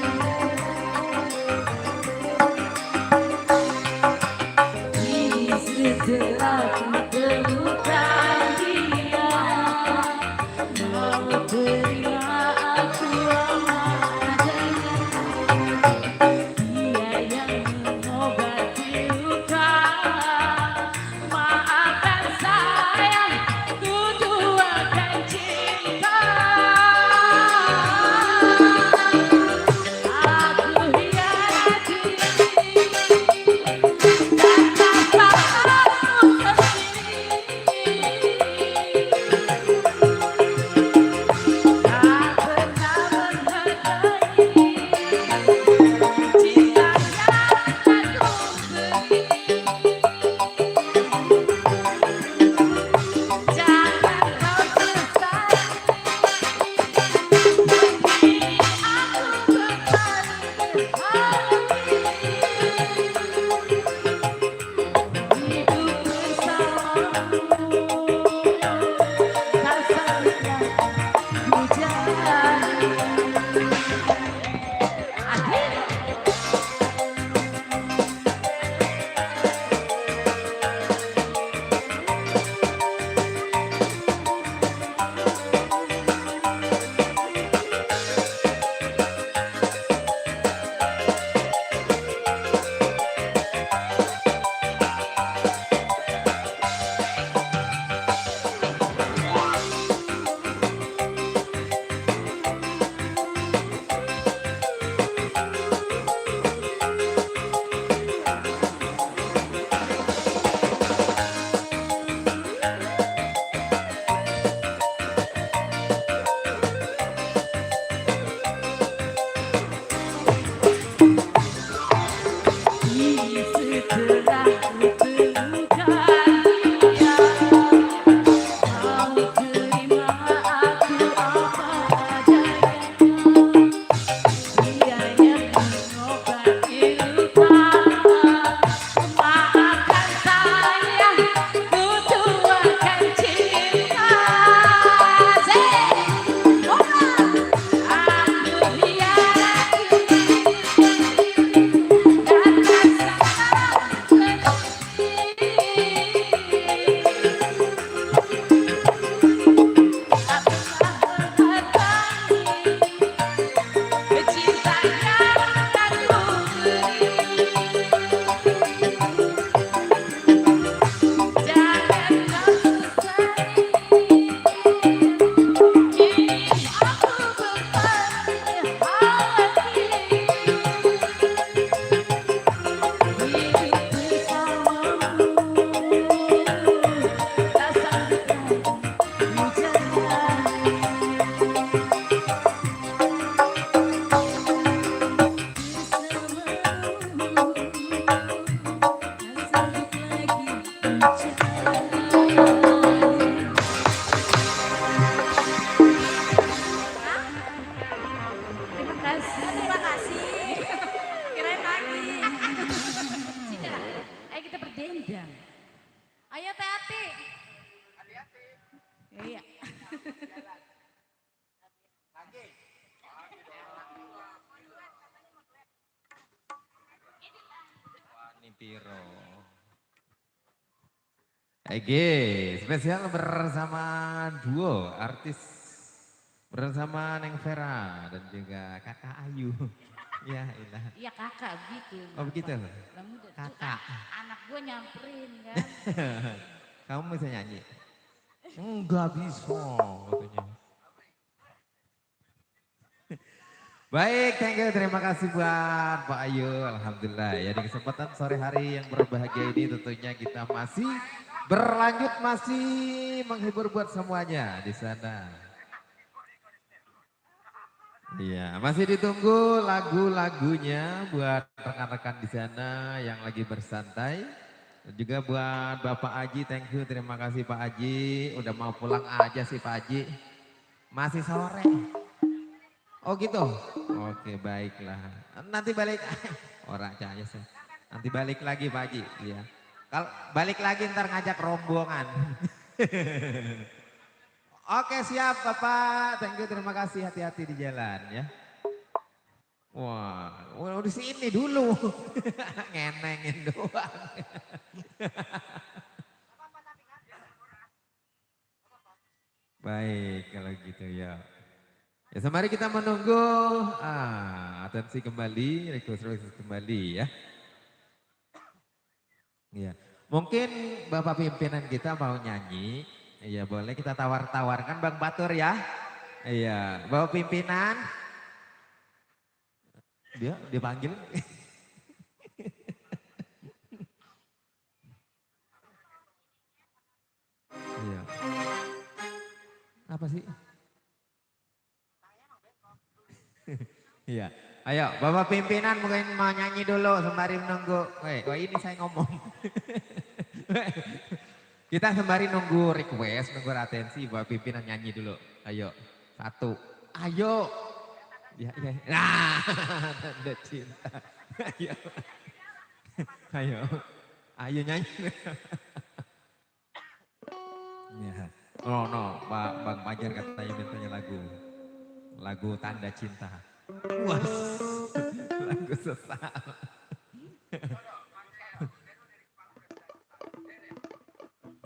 dendang. Ayo Teh Ati. Iya. Wani piro. Ege, spesial bersama duo artis bersama Neng Vera dan juga Kakak Ayu. Ya, ilah. Iya kakak gitu. Oh begitu? Kakak. Anak gue nyamperin kan. Kamu bisa nyanyi? Enggak bisa katanya. Baik, thank you, terima kasih buat Pak Ayu. Alhamdulillah ya di kesempatan sore hari yang berbahagia ini tentunya kita masih berlanjut, masih menghibur buat semuanya di sana. Iya, masih ditunggu lagu-lagunya buat rekan-rekan di sana yang lagi bersantai. Dan juga buat Bapak Aji, thank you, terima kasih Pak Aji. Udah mau pulang aja sih Pak Aji. Masih sore. Oh gitu? Oke baiklah. Nanti balik. Orang cahaya sih. Nanti balik lagi Pak Haji. Iya. Kalau balik lagi ntar ngajak rombongan. Oke siap Bapak. Thank you, terima kasih. Hati-hati di jalan ya. Wah, di sini dulu. Ngenengin doang. Baik kalau gitu ya. Ya sembari kita menunggu atensi kembali, request kembali ya. Iya. Mungkin Bapak pimpinan kita mau nyanyi. Iya boleh kita tawar-tawarkan Bang Batur ya. Iya, Bapak pimpinan. Dia dipanggil. Iya. Apa sih? Iya. Ayo, Bapak pimpinan mungkin mau nyanyi dulu sembari menunggu. Woi, ini saya ngomong. Kita sembari nunggu request, nunggu atensi, Bapak pimpinan nyanyi dulu. Ayo, satu. Ayo. Ya, ya. Nah, tanda cinta. Ayo. Ayo. Ayo nyanyi. Ya. Oh no, Pak Bang Pajar katanya mintanya lagu Tanda Cinta. Wah, lagu sesal.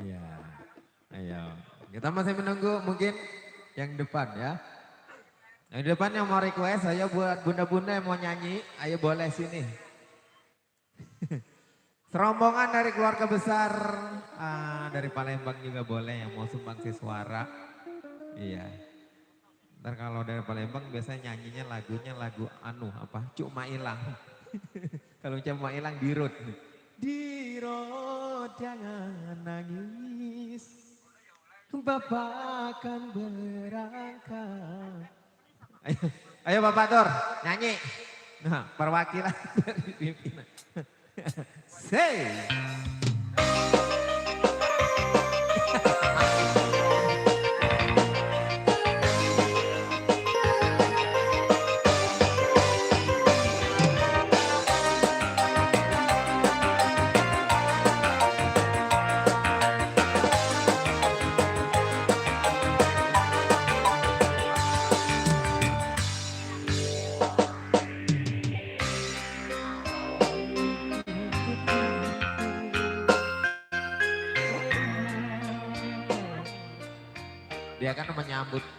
Ya, ayo. Kita masih menunggu mungkin yang depan ya. Yang depan yang mau request, ayo buat bunda-bunda yang mau nyanyi, ayo boleh sini. Serombongan dari keluarga besar, dari Palembang juga boleh yang mau sumbangsi suara. Iya. Ntar kalau dari Palembang biasanya nyanyinya lagunya lagu Cuma Ilang. Kalau Cuma Ilang dirut. Dirut jangan nangis, Bapak akan berangkat. Ayo Bapak Tur, nyanyi. Nah, perwakilan dari pimpinan. Say.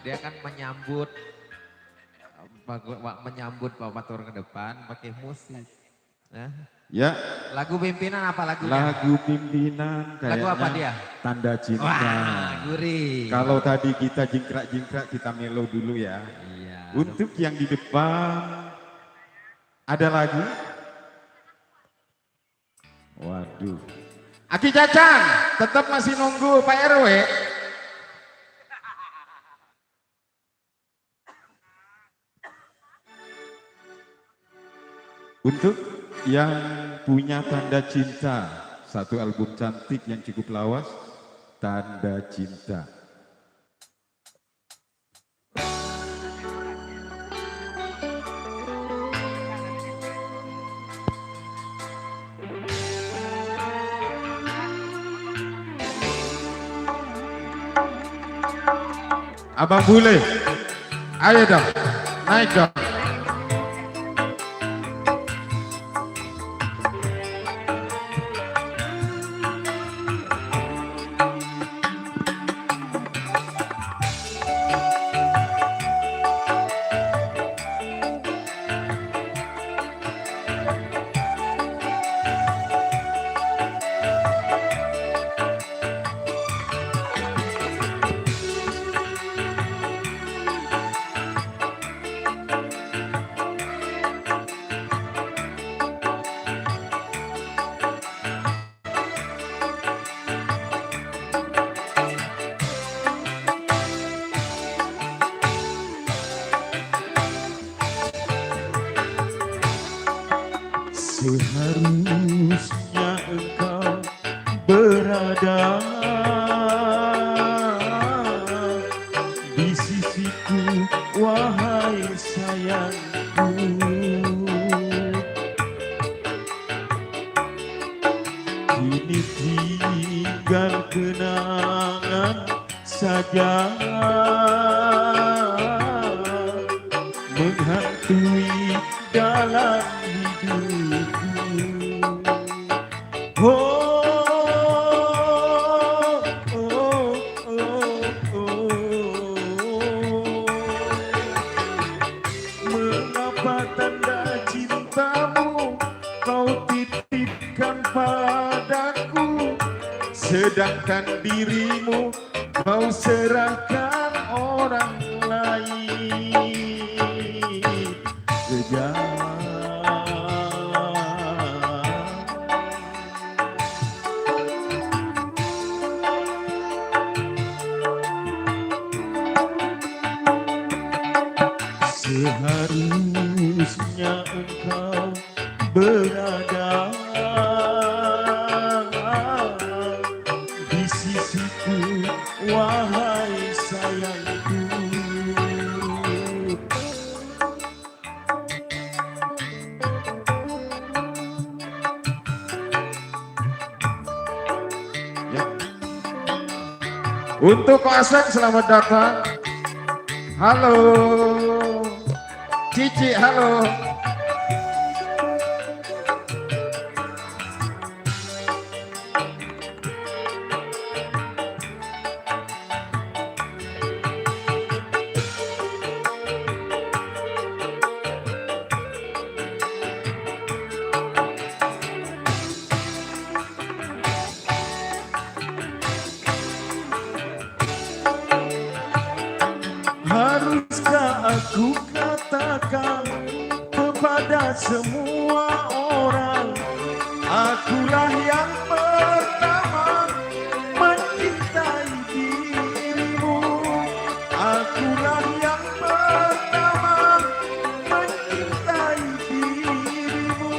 Dia akan menyambut Bapak Tur ke depan pakai musik. Ya. Lagu pimpinan apa lagunya? Lagu pimpinan kayaknya. Lagu apa dia? Tanda Cinta. Wah, gurih. Kalau tadi kita jingkrak-jingkrak kita melo dulu ya. Iya. Untuk yang di depan ada lagu. Waduh. Aki Cacan tetap masih nunggu Pak RW. Untuk yang punya Tanda Cinta, satu album cantik yang cukup lawas, Tanda Cinta. Abang Bule, ayo dong, naik dong. Seharusnya engkau berada di sisiku, wahai sayangku. Kini tinggal kenangan saja menghantui dalam hidupku. Oh, oh, oh, oh. Mengapa tanda cintamu kau titipkan padaku, sedangkan dirimu kau serahkan orang lain? Kejam. Seharusnya engkau berada di sisiku, wahai sayangku. Ya. Untuk Ko Aseng, selamat datang. Halo. Cici, halo. Haruskah aku katakan kepada semua orang, akulah yang pertama mencintai dirimu. Akulah yang pertama mencintai dirimu.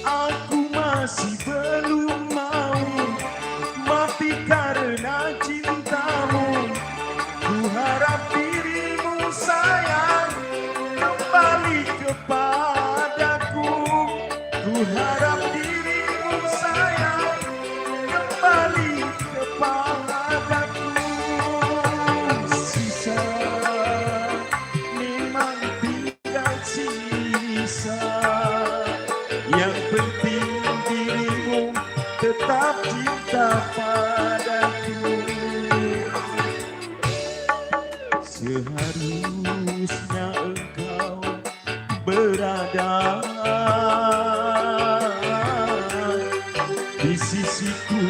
Aku masih belum mau mati karena cintamu. Ku harap dirimu sayang kembali kepadaku. Ku harap dirimu sayang kembali kepadaku. Sisa memang tinggal sisa, yang penting dirimu tetap cinta padaku. Seharusnya engkau berada di sisiku,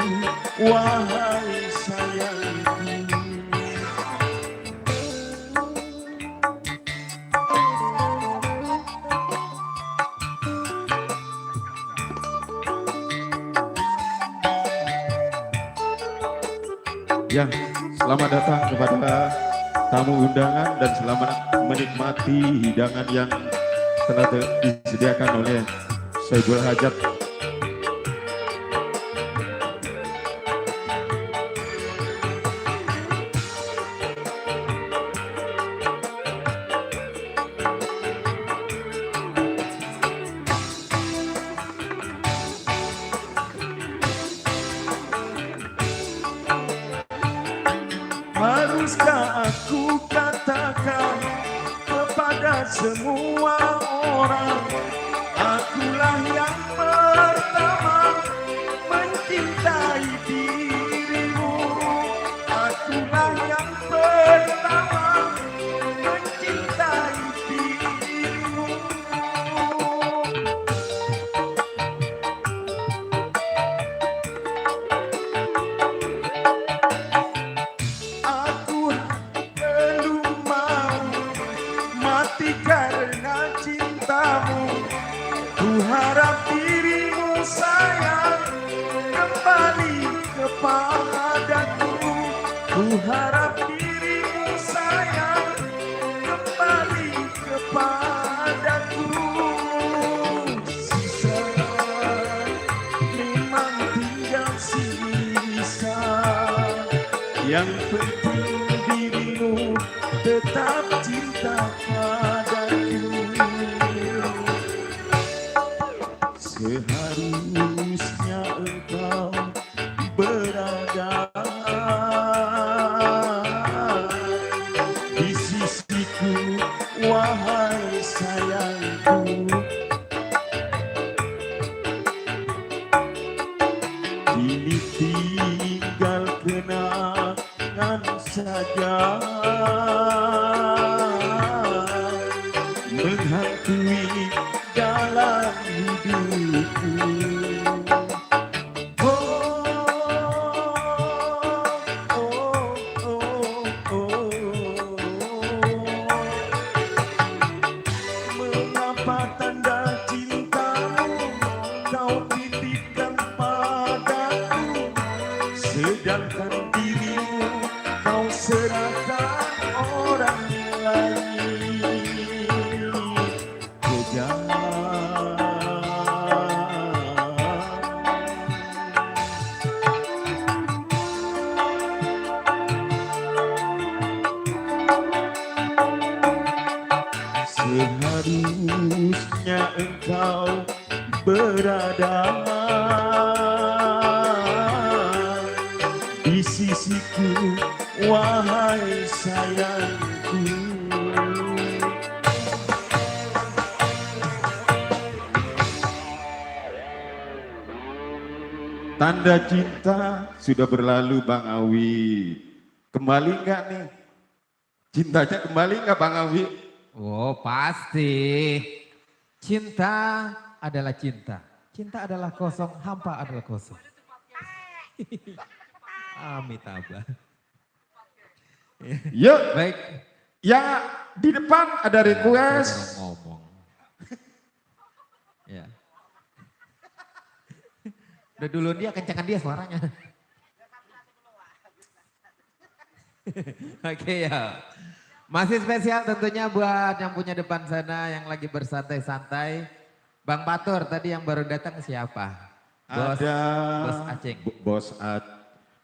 wahai sayangku. Ya, selamat datang kepada tamu undangan dan selamat menikmati hidangan yang telah disediakan oleh Soebul Hajat. Haruskah aku katakan kepada semua orang, akulah yang pertama mencintai dirimu. Akulah yang pertama mencintai dirimu. Aku belum mau mati karena cintamu. Ku harap dirimu sayang kembali kepadaku. Ku harap dirimu sayang kembali kepadaku. Sisa memang tinggal sisa, yang penting dirimu tetap cinta padaku. Seharusnya engkau berada di sisiku, wahai sayangku. Kini tinggal kenangan saja menghantui dalam hidupku. Oh, oh, oh, oh. Mengapa tanda cintamu kau titipkan padaku, sedangkan dirimu kau serahkan orang lain. Kejam. Seharusnya engkau berada di sisiku, wahai sayangku. Tanda cinta sudah berlalu Bang Awi. Kembali enggak nih? Cintanya kembali enggak Bang Awi? Oh pasti. Cinta adalah cinta. Cinta adalah kosong, hampa adalah kosong. Amitabha. Yuk, Baik. ya di depan ada request. Ngomong. Ya. Udah dulu dia, kencangan dia suaranya. Oke ya. Masih spesial tentunya buat yang punya depan sana yang lagi bersantai-santai. Bang Patur tadi yang baru datang siapa? Ada Bos Aceng.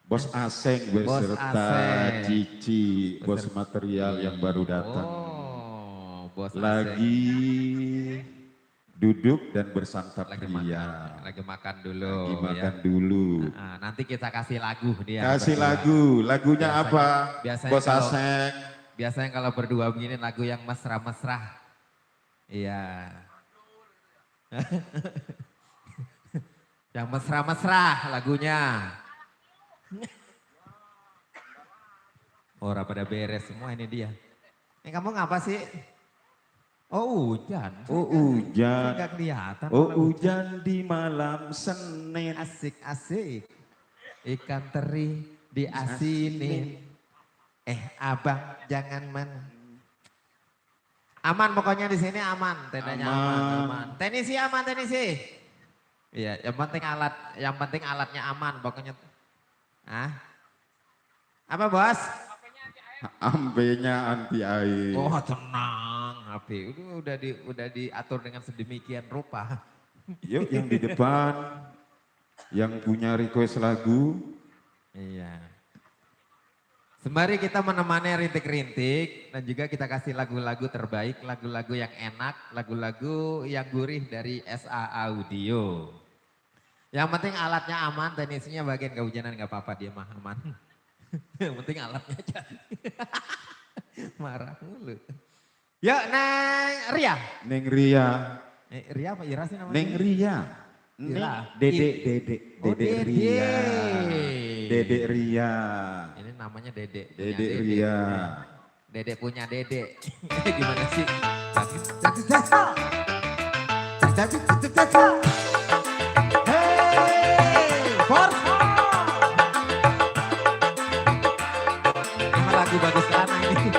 Bos Aseng beserta Aseng. Cici, bos material yang baru datang. Oh, Bos Aceng. Lagi duduk dan bersantap Lagi ria. lagi makan dulu. Lagi makan ya. dulu. Nah, nanti kita kasih lagu dia. Kasih berdua. lagu, lagunya Biasanya- apa? biasanya Bos kalau- Aseng. Biasanya kalau berdua begini lagu yang mesra-mesra. Iya. Yang mesra-mesra lagunya. Orang pada beres semua ini dia. Kamu ngapa sih? Oh hujan. Oh hujan. Enggak kelihatan. Oh malah hujan di malam Senin. Asik-asik. Ikan teri diasinin. Abang jangan aman pokoknya di sini aman, tendanya aman. Tenisi aman, tenisi. Iya, yang penting alatnya aman pokoknya. Apa bos? Ampenya anti air. Oh tenang, HP udah diatur dengan sedemikian rupa. Yuk yang di depan, yang punya request lagu. Iya. Sembari kita menemani rintik-rintik dan juga kita kasih lagu-lagu terbaik, lagu-lagu yang enak, lagu-lagu yang gurih dari SA Audio. Yang penting alatnya aman, teknisinya bagian kehujanan gak apa-apa, dia mah aman. Yang penting alatnya aja. Marah mulu. Yuk Neng Ria. Neng Ria. Ria apa Ira sih namanya? Neng Ria. Ira. Dedek Oh, Ria. Dedek Ria. Ini namanya Dedek. Dedek Ria. Dedek punya Dedek. Gimana sih? Hey, Forza. Emang lagu bagus karena ini.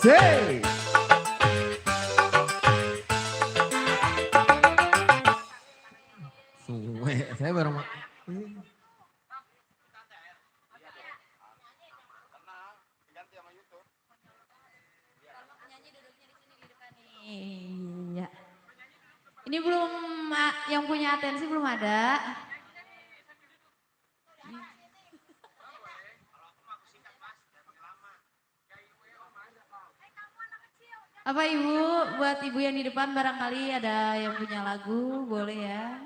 Say. Suwe, saya baru mau. Iya. Ini belum, yang punya atensi belum ada. Apa ibu, buat ibu yang di depan barangkali ada yang punya lagu, boleh ya.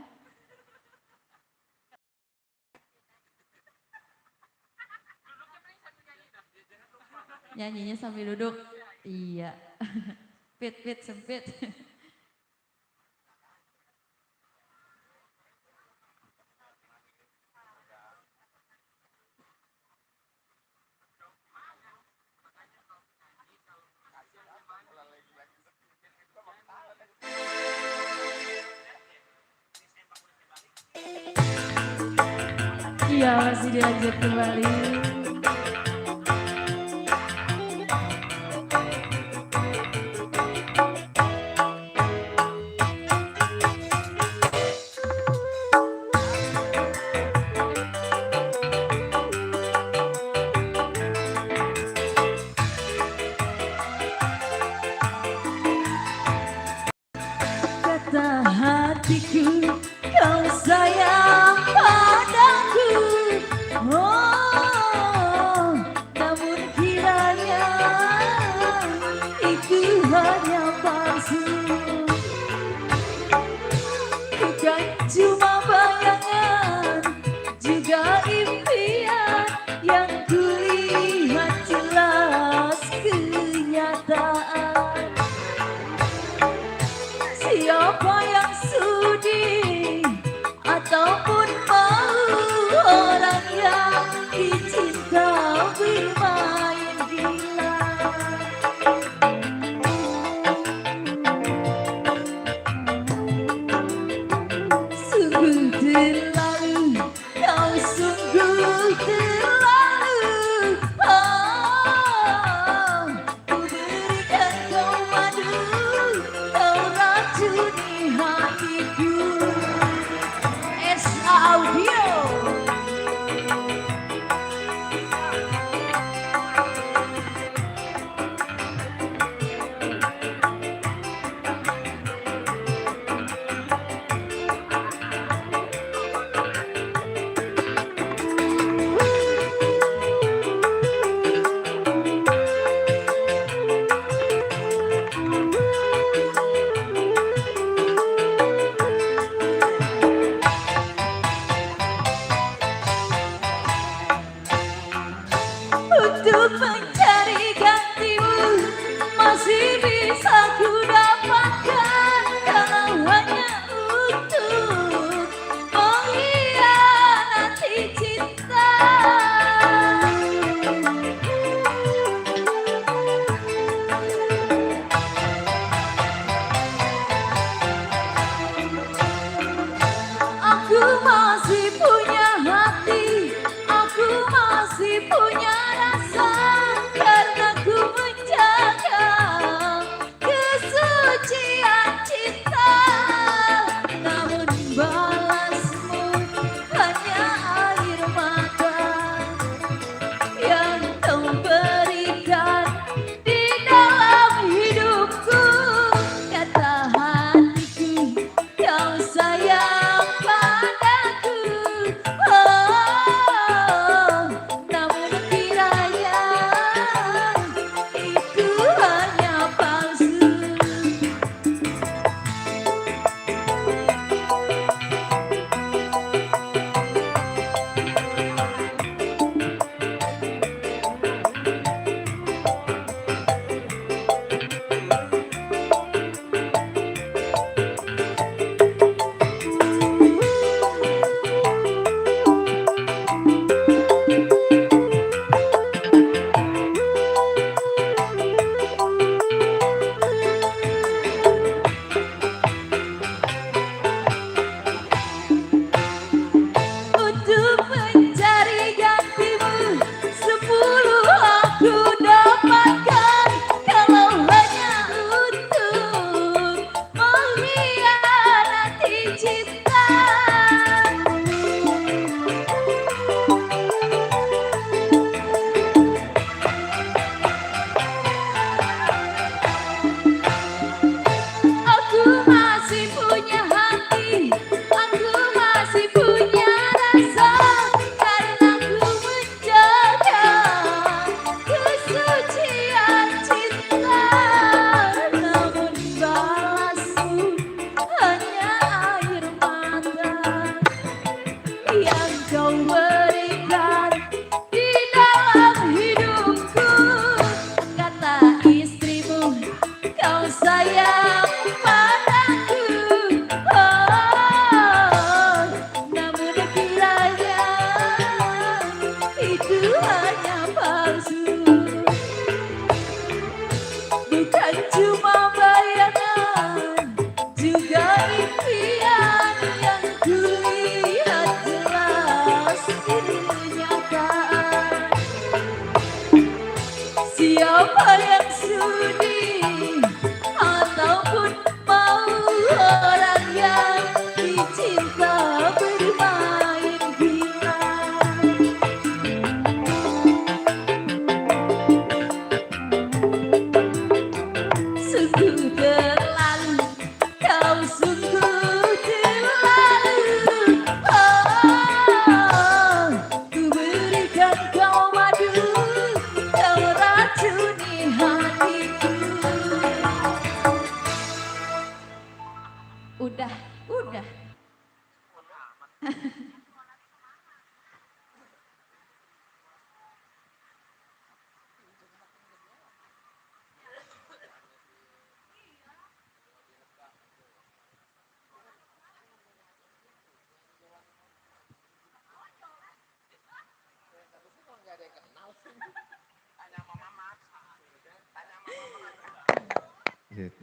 Nyanyinya sambil duduk, iya. Fit sempit. Iya, masih dilanjut kembali. Kata hatiku, kau sayang padaku. Oh, namun kiranya itu hanya palsu. Bukan cuma bayangan, juga impian yang kulihat jelas kenyataan. Siapa yang sudi ataupun mau orang yang dicinta bermain gila. Sungguh terlalu, kau sungguh terlalu. Oh, ku berikan kau madu, kau racuni hatiku. SA Audio. Untuk mencari gantimu masih bisa ku dapatkan, kalau hanya untuk mengkhianati cinta. Aku masih punya hati, aku masih punya rasa, karena ku menjaga kesucian cinta. Namun balasmu hanya air mata yang kau berikan di dalam hidupku. Kata hatiku, kau sayang padaku. Oh, namun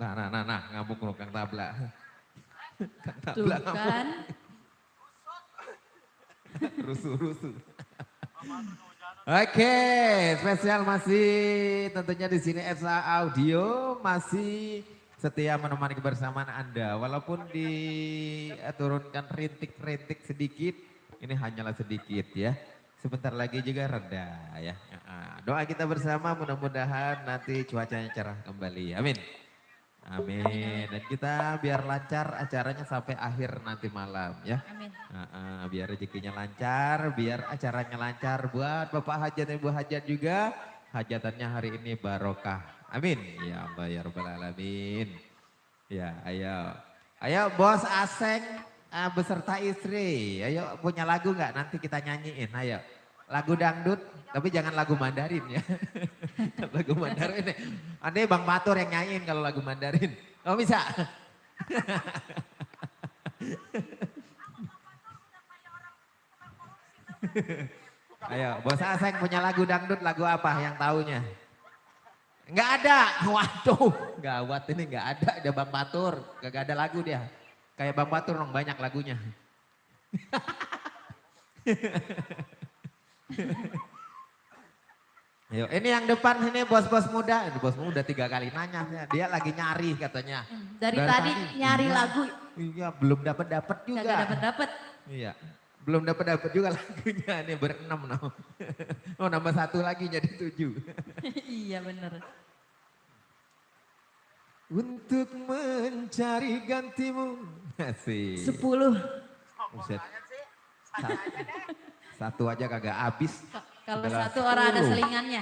Nah, ngamuk lu Kang Tabla. Kang Tuh Tabla kan. rusuh. Oke, spesial masih tentunya di sini SA Audio masih setia menemani kebersamaan Anda. Walaupun diturunkan rintik-rintik sedikit, ini hanyalah sedikit ya. Sebentar lagi juga reda ya. Doa kita bersama mudah-mudahan nanti cuacanya cerah kembali. Amin. Amin. Dan kita biar lancar acaranya sampai akhir nanti malam ya. Amin. Biar rezekinya lancar, biar acaranya lancar buat Bapak Hajat dan Ibu Hajat juga. Hajatannya hari ini barokah. Amin. Ya Allah ya Rabbal Alamin. Ya ayo. Ayo Bos Aseng beserta istri. Ayo punya lagu nggak? Nanti kita nyanyiin. Ayo. Lagu dangdut, tapi jangan lagu Mandarin ya. Lagu Mandarin nih. Andai Bang Batur yang nyanyiin kalau lagu Mandarin. Oh bisa? Ayo, Bos Aseng punya lagu dangdut, lagu apa yang taunya? Enggak ada, waduh gawat ini enggak ada Bang Batur. Gak ada lagu dia. Kayak Bang Batur dong banyak lagunya. Yo, ini yang depan ini bos-bos muda. Ini bos muda 3 kali nanya. Dia lagi nyari katanya. Dari tadi nyari iya, lagu. Iya, belum dapat juga. Gak dapet. Iya, belum dapat juga lagunya. Ini ber-6 no. Oh, nambah 1 lagi jadi 7. Iya bener. Untuk mencari gantimu. Asik. 10. Buset. Satu aja kagak habis. Kalau Adalah 1 orang ada 10. selingannya.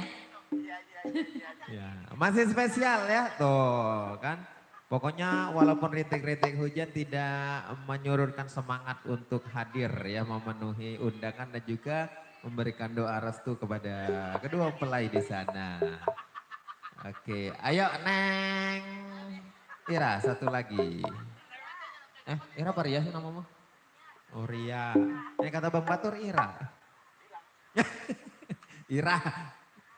Ya, masih spesial ya, tuh kan. Pokoknya walaupun rintik-rintik hujan tidak menyurutkan semangat untuk hadir ya, memenuhi undangan dan juga memberikan doa restu kepada kedua mempelai di sana. Oke, ayo Neng Ira satu lagi. Ira apa Ria sih namamu? Oh Ria. Yang kata Bang Batur Ira. Ira.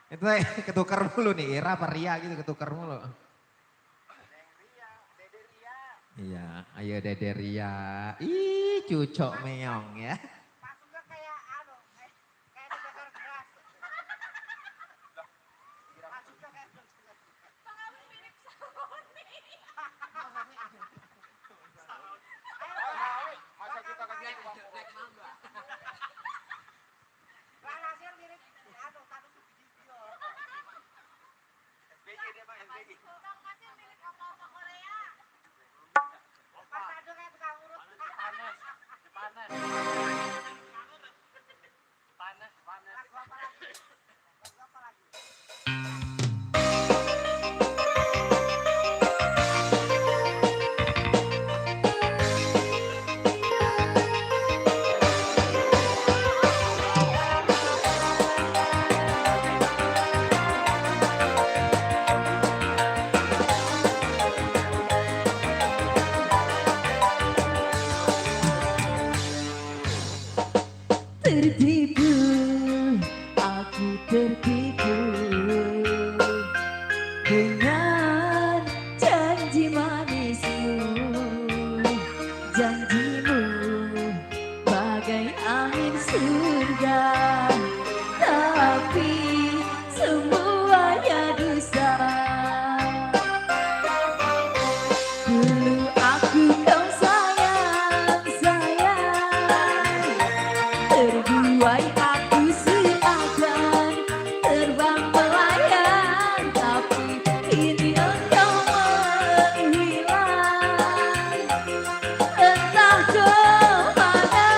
Itu ketukar mulu nih, Ira apa Ria gitu ketukar mulu. Iya, ayo Dede Ria. Ih, cucok meong ya. Tertipu, aku tertipu dengan janji manismu. Janjimu bagai angin surga, tapi semuanya dusta. Dulu aku kau sayang, terbuai aku seakan terbang melayang, tapi kini engkau menghilang entah kemana.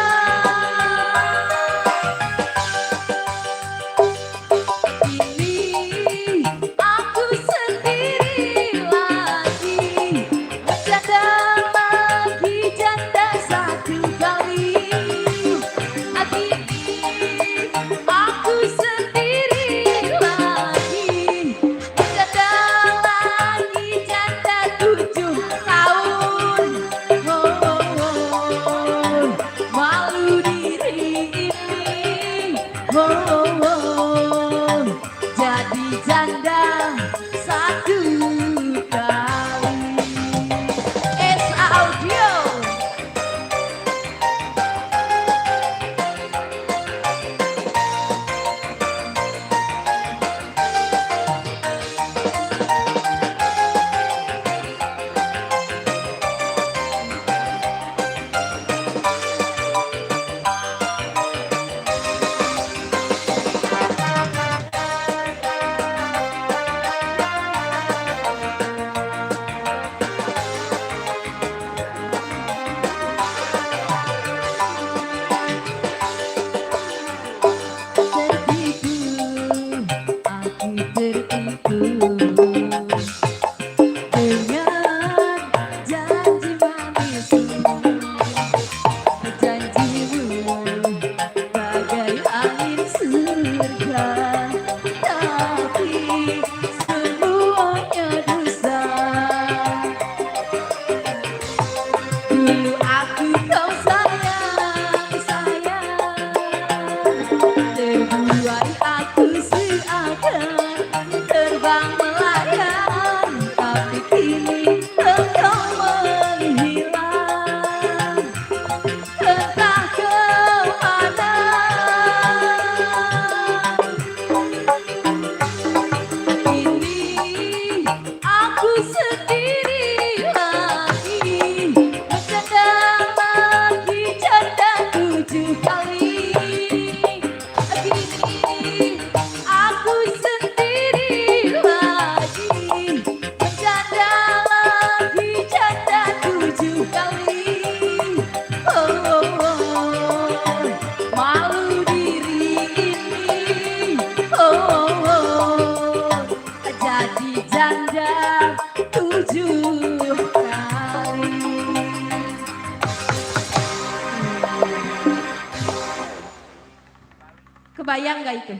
Kebayang gak itu?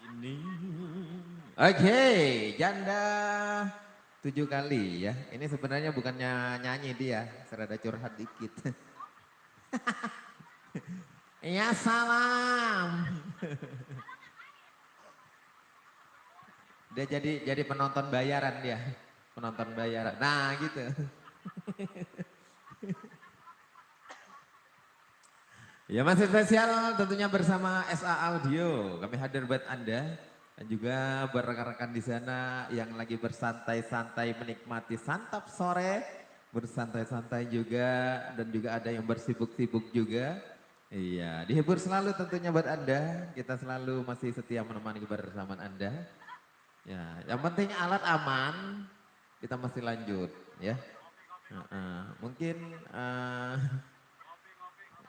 Ini. Oke, janda 7 kali ya. Ini sebenarnya bukannya nyanyi dia, serada curhat dikit. Ya salam. Dia jadi penonton bayaran dia. Penonton bayaran. Nah gitu. Ya masih spesial tentunya bersama SA Audio. Kami hadir buat Anda dan juga rekan-rekan di sana yang lagi bersantai-santai menikmati santap sore, bersantai-santai juga dan juga ada yang bersibuk-sibuk juga. Iya, dihibur selalu tentunya buat Anda. Kita selalu masih setia menemani kebersamaan Anda. Ya, yang penting alat aman, kita masih lanjut ya. Mungkin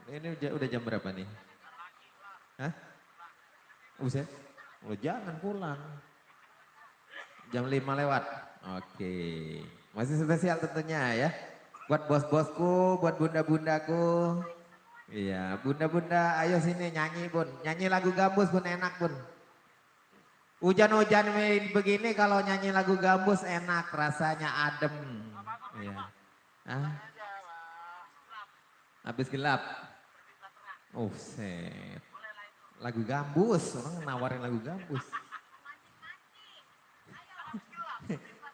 ini udah jam berapa nih? Hah? Buset? Oh, jangan pulang. Jam 5 lewat. Oke. Masih spesial tentunya ya. Buat bos-bosku, buat bunda-bundaku. Iya, bunda-bunda ayo sini nyanyi bun. Nyanyi lagu gambus bun, enak bun. Hujan-hujan begini kalau nyanyi lagu gambus enak, rasanya adem. Iya. Hah? Habis gelap. Oh set. Lagu gambus, orang nawarin lagu gambus.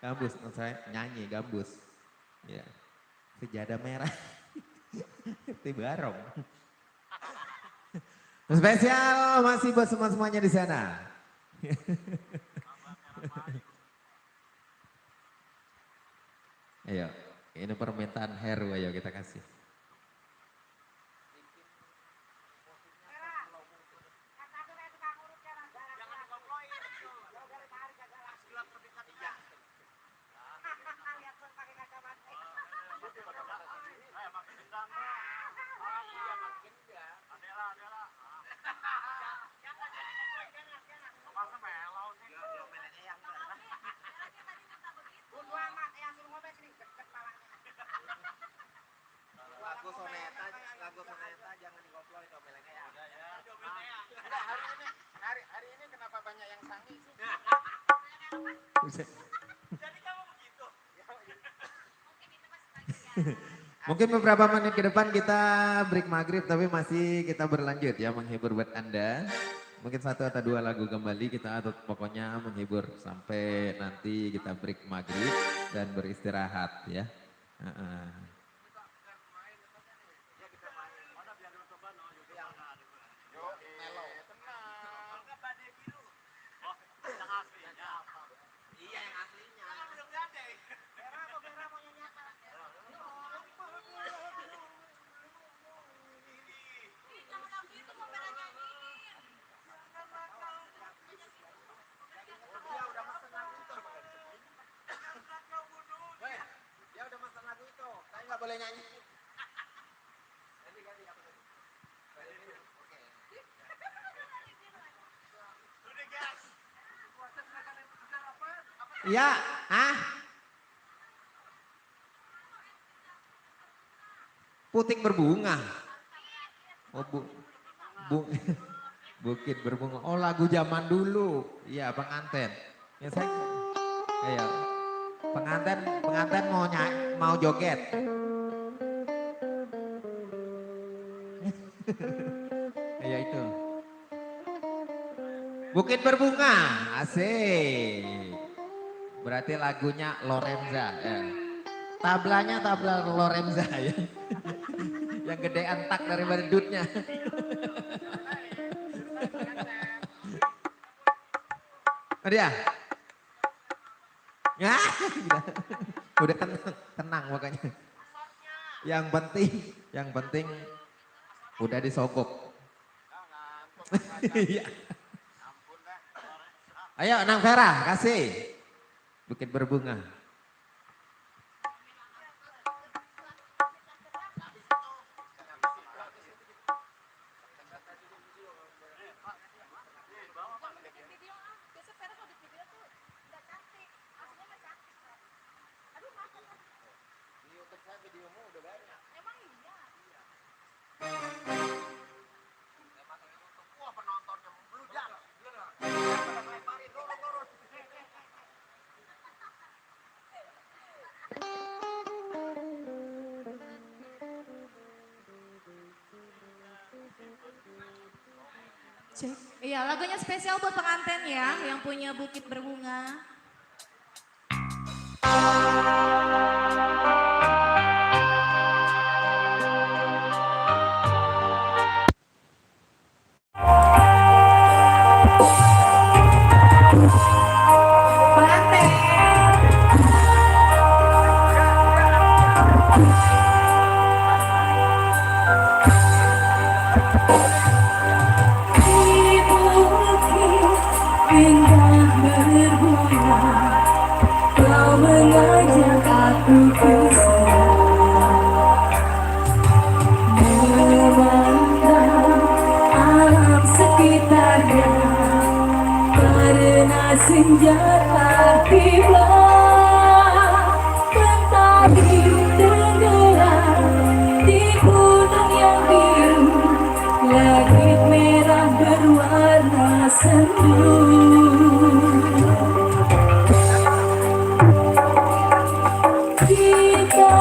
Gambus, saya nyanyi gambus. Ya. Sejadah merah. Tibarong. Spesial masih buat semuanya di sana. Ayo, ini permintaan Heru, ayo kita kasih. Lagu soneta jangan digoploin domelengnya ya. Enggak, hari ini kenapa banyak yang sangi sih? Jadi kamu begitu. Mungkin beberapa menit ke depan kita break maghrib tapi masih kita berlanjut ya menghibur buat Anda. Mungkin 1 atau 2 lagu kembali kita atau pokoknya menghibur sampai nanti kita break maghrib dan beristirahat ya. Boleh nyanyi. Ya, puting berbunga. Oh, bukit berbunga. Oh, lagu zaman dulu. Iya, pengantin. Ya saya. Ayo. Pengantin mau joget. Ya itu. Bukit berbunga, asik. Berarti lagunya Lorenza. Ya. Tablanya tabla Lorenza ya. Yang gedean tak daripada dutnya. Dia. Ya, udah tenang makanya. Yang penting udah disogok. Iya. Ayo Nang Vera, kasih. Bukit berbunga. Cek. Iya, lagunya spesial buat pengantin ya, yang punya bukit berbunga. Senja tiba mentari tenggelam di gunung yang biru, langit merah berwarna sendu. Kita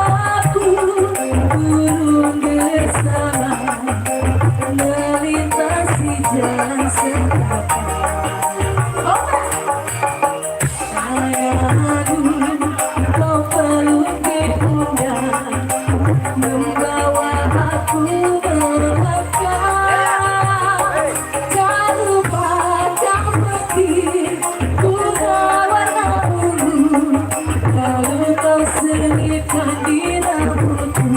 turun bersama melintasi jalan setapak. Kau peluk di pundak, membawa aku melangkah. Tak lupa tak petir, bunga warna ungu, lalu kau selipkan di rambutku.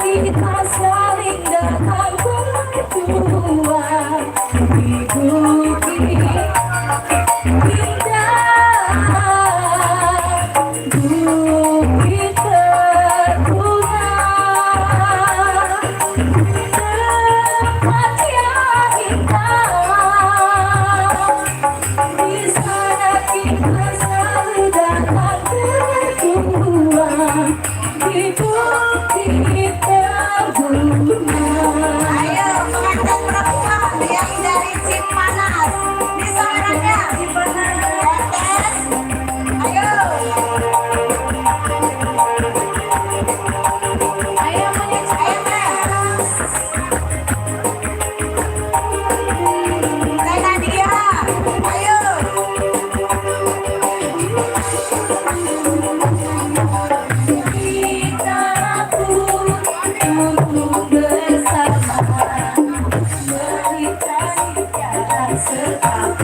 Kita saling datang berdua di bukit indah, bukit berbunga, tempat yang indah. Di sana kita selalu datang berdua di bukit berbunga. Ayo pengantin perempuan yang dari Cipanas, di suaranya Cipanas, ayo. Ayo menyesuaikan. Rena dia, ayo. Kita turun bersama melintasi jalan setapak.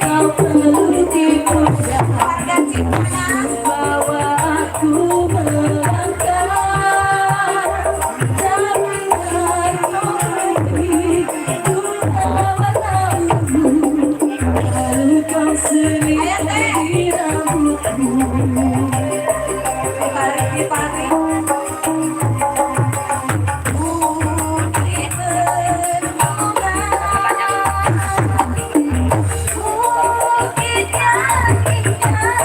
Kau peluk di pundak, Warga Cipanas, bawa aku melangkah. Tak benar kau pergi, bunga warna ungu, lalu kau selipkan di rambutku. ditarik. Bukit berbunga, bukit yang indah.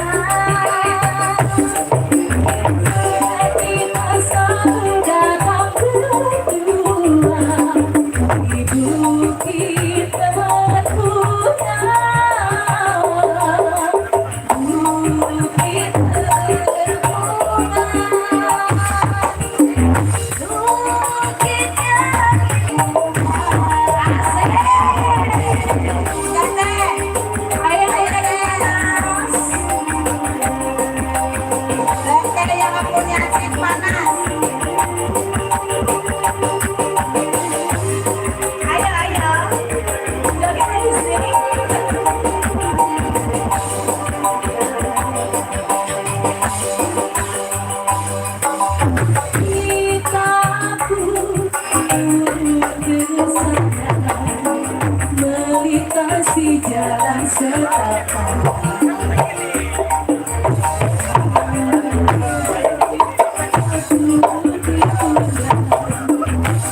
Kita selalu datang berdua di bukit berbunga, bukit berbunga, Bukit yang indah. Lenteng yang punya Cipanas. Ayo, ayo. Joget di sini. kita turun bersama melintasi jalan setapak.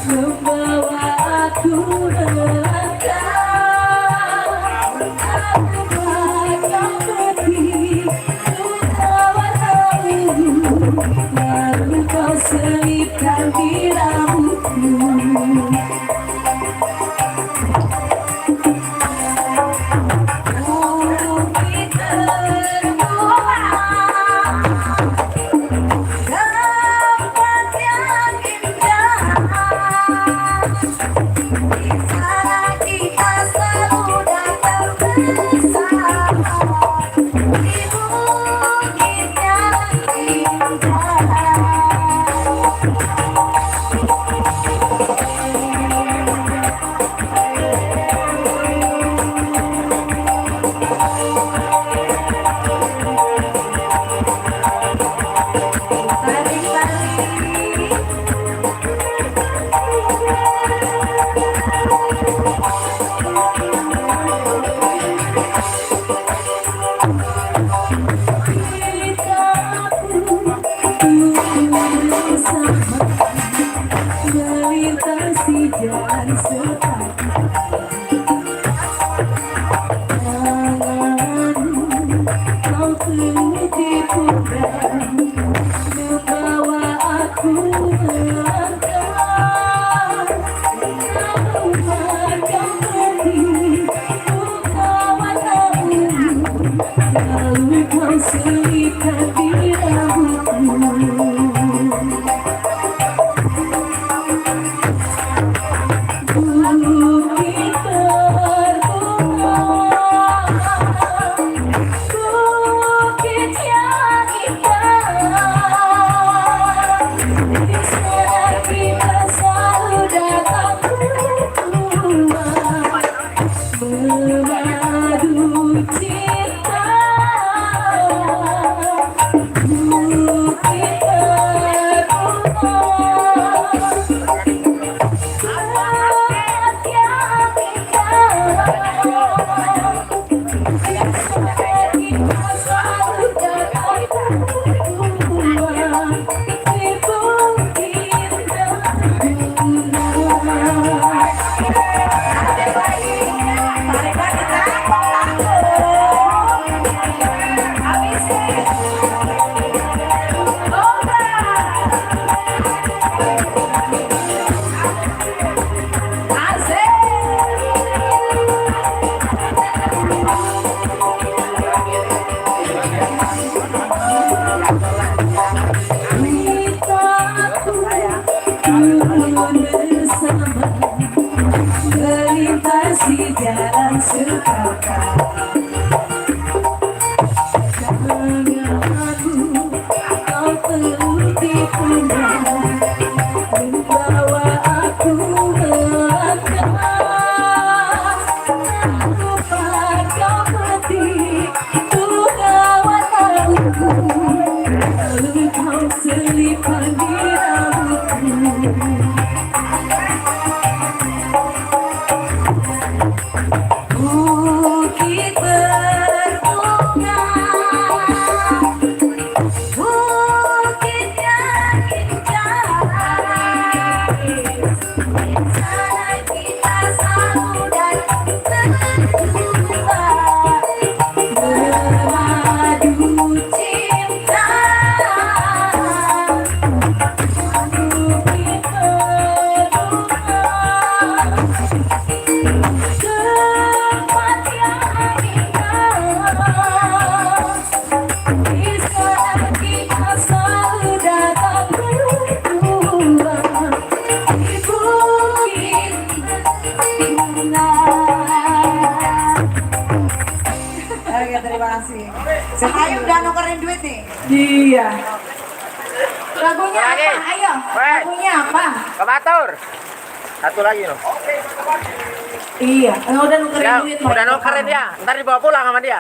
Membawa aku melangkah, aku pergi, ku warna ungu, lalu di sana kita selalu datang bersama di bukit yang indah. Melintasi jalan setapak tanganmu kau teliti pundak membawa aku melangkah Namun kau pergi kawan aku lalu kau selipkan di rambutmu. Bukit berbunga, bukit yang indah, di sana kita selalu datang berdua, memadu cinta. Bukit melintasi jalan setapak tanganmu kau teliti pundak membawa aku melangkah lupa kau mati tuh kawan aku lalu kau selipkan di rambutmu. Bukit berbunga, bukit yang indah, di sana kita selalu datang berdua, memadu cinta. Bukit berbunga, tempat yang indah, di sana kita selalu datang berdua, di bukit bunga. Oke, terima kasih. Ayo udah nukerin duit nih. Iya. Lagunya Lagi. apa? Ayo. Weh. Lagunya apa? Ke Batur. Satu lagi loh. Iya. Udah nukerin Ya, duit. udah nukerin dia. Ntar dibawa pulang sama dia.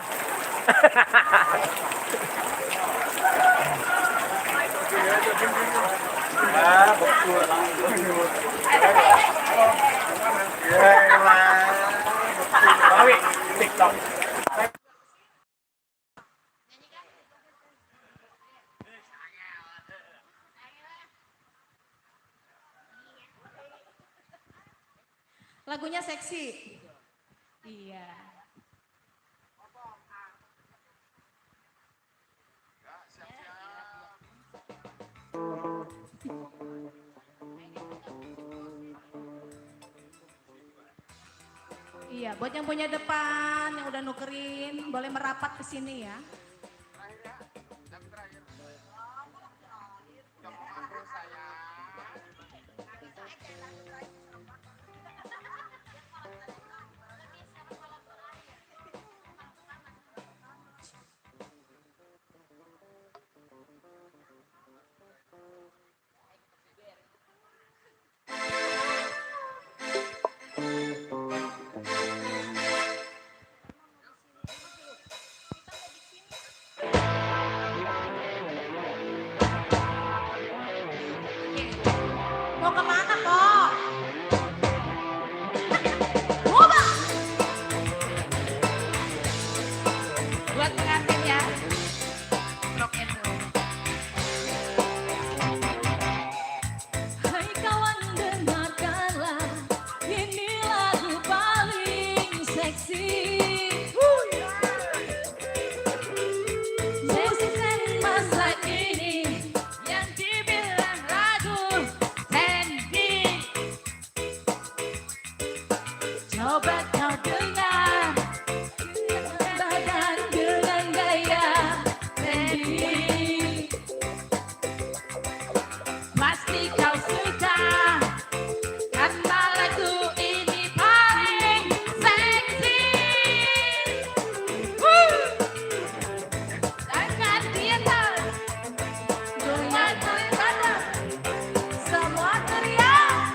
Lagunya seksi. Iya. Iya, buat yang punya depan, yang udah nukerin, boleh merapat ke sini ya. Coba kau dengar badan dengan gaya Randy. Pasti kau suka karena lagu ini paling seksi. Tangan di atas, goyang badan, semua teriak.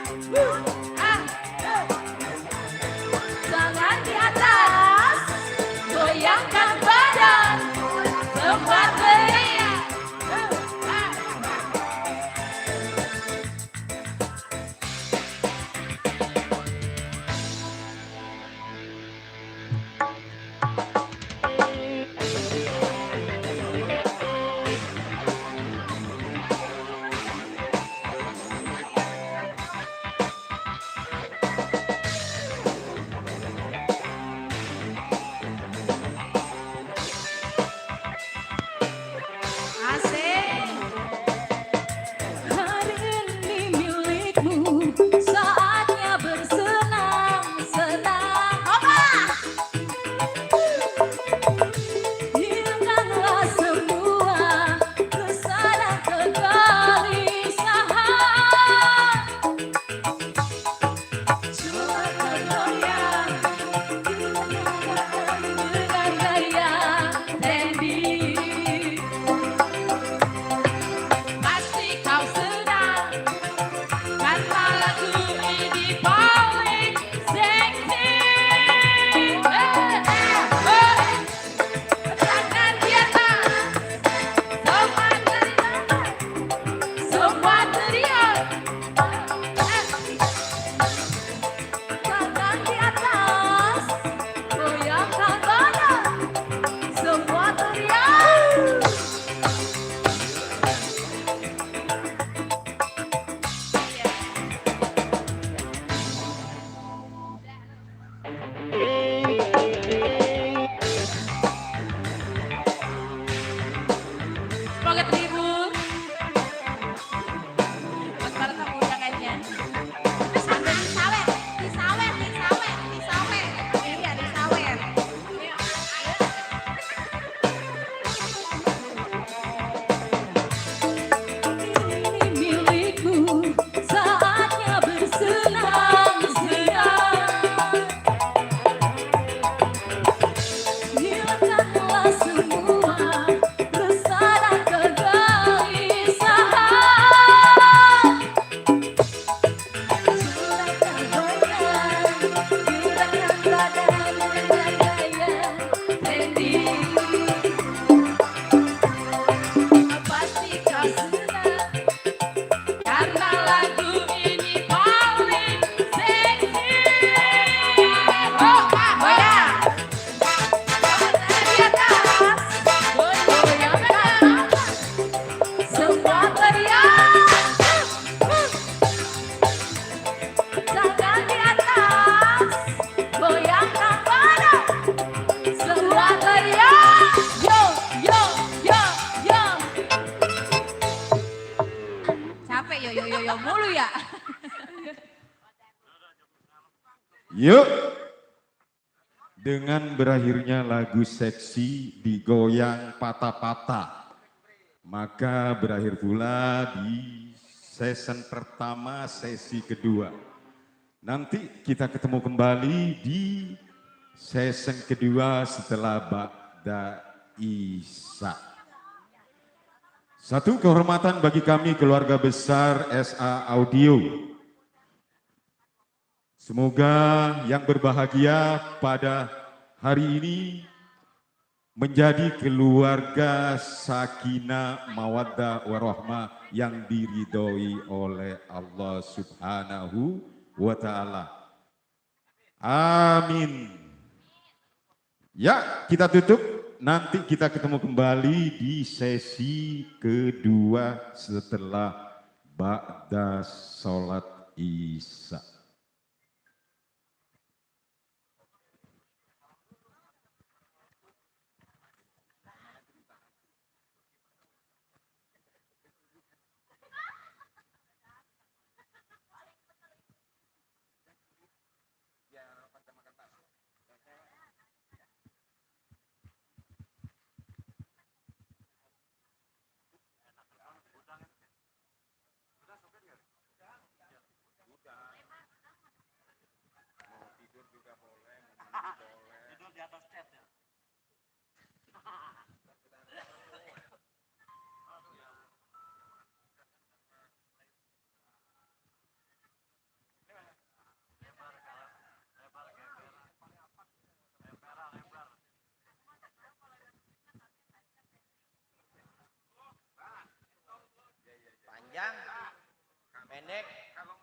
Tangan di atas, goyangkan badan, semua teriak. Asik. Hari ini milikmu, saatnya bersenang-senang. Hilangkanlah semua resah dan kegelisahan. Coba bergoyang dengan gaya Randy. Pasti kau senang karena lagu ini paling seksi. Tangan di atas, semua teriak, semua teriak. Tangan di atas, goyangkan badan, semua teriak. Semoga terhibur. Buat para tamu undangannya. Sambil disawer, disawer, disawer, disawer. Iya, disawer. Ini milikmu, saatnya bersenang-senang. Hilangkanlah semua resah dan kegelisahan. Gerakkan badan, gerakkan badan dengan gaya Randy. Pasti kau senang karena lagu ini paling seksi. Goyang. Di atas, goyangkan, semua teriak. Tangan di atas, goyangkan badan, semua teriak. Yo, yo, yo, yo. Capek yo mulu ya. Yuk, dengan berakhirnya lagu seksi digoyang patah-patah, maka berakhir pula di season pertama, sesi kedua. Nanti kita ketemu kembali di season kedua setelah Ba'da Isya. Satu kehormatan bagi kami keluarga besar SA Audio. Semoga yang berbahagia pada hari ini menjadi keluarga sakinah, mawaddah, warahmah yang diridhoi oleh Allah Subhanahu wa Ta'ala. Amin. Ya, kita tutup. Nanti kita ketemu kembali di sesi kedua setelah ba'da sholat Isya. Panjang, pendek,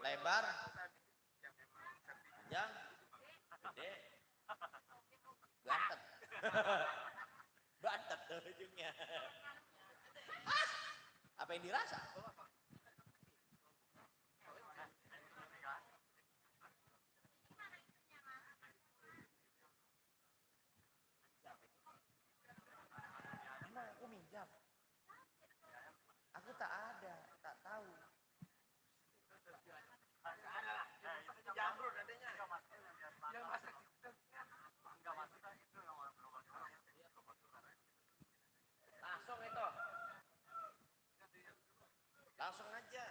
lebar, panjang, gede, bantet, bantet ujungnya. Apa yang dirasa? Emang aku minjam? Aku tak ada, tak tahu. Langsung itu. Langsung aja.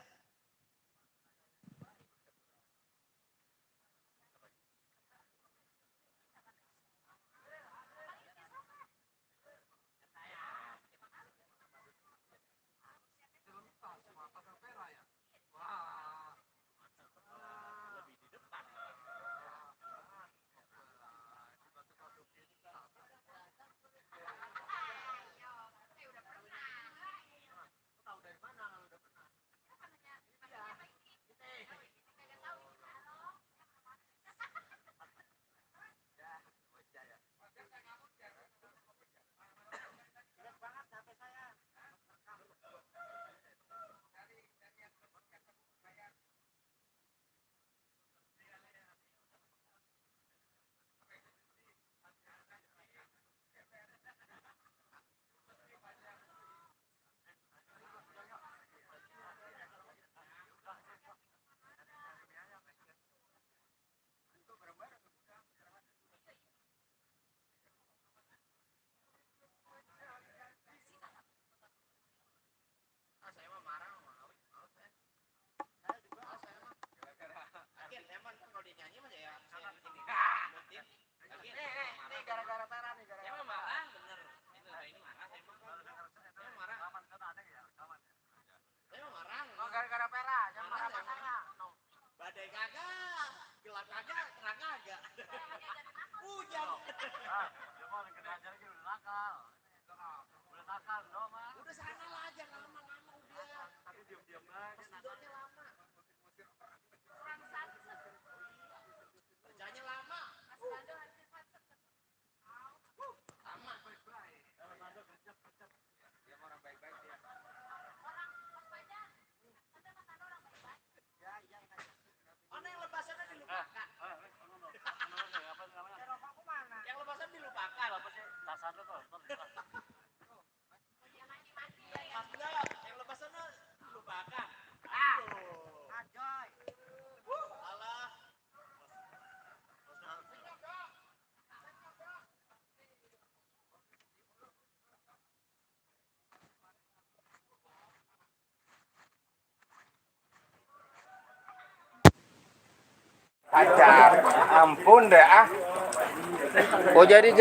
Gara-gara Tera nih, emang marah bener. Ini marah, emang marah. Emang marah. Oh, gara-gara Pera, jangan marah sama saya. Badai kagak, gelap kagak, terang kagak. Hujan. Dia mau kena ajar lagi udah nakal. Udah nakal dong, Mas. Udah sana lah aja, lama-lama udah. Tapi diam-diam aja. Tidurnya lama. Kerjanya lama. Ajar, ampun deh ah. Oh jadi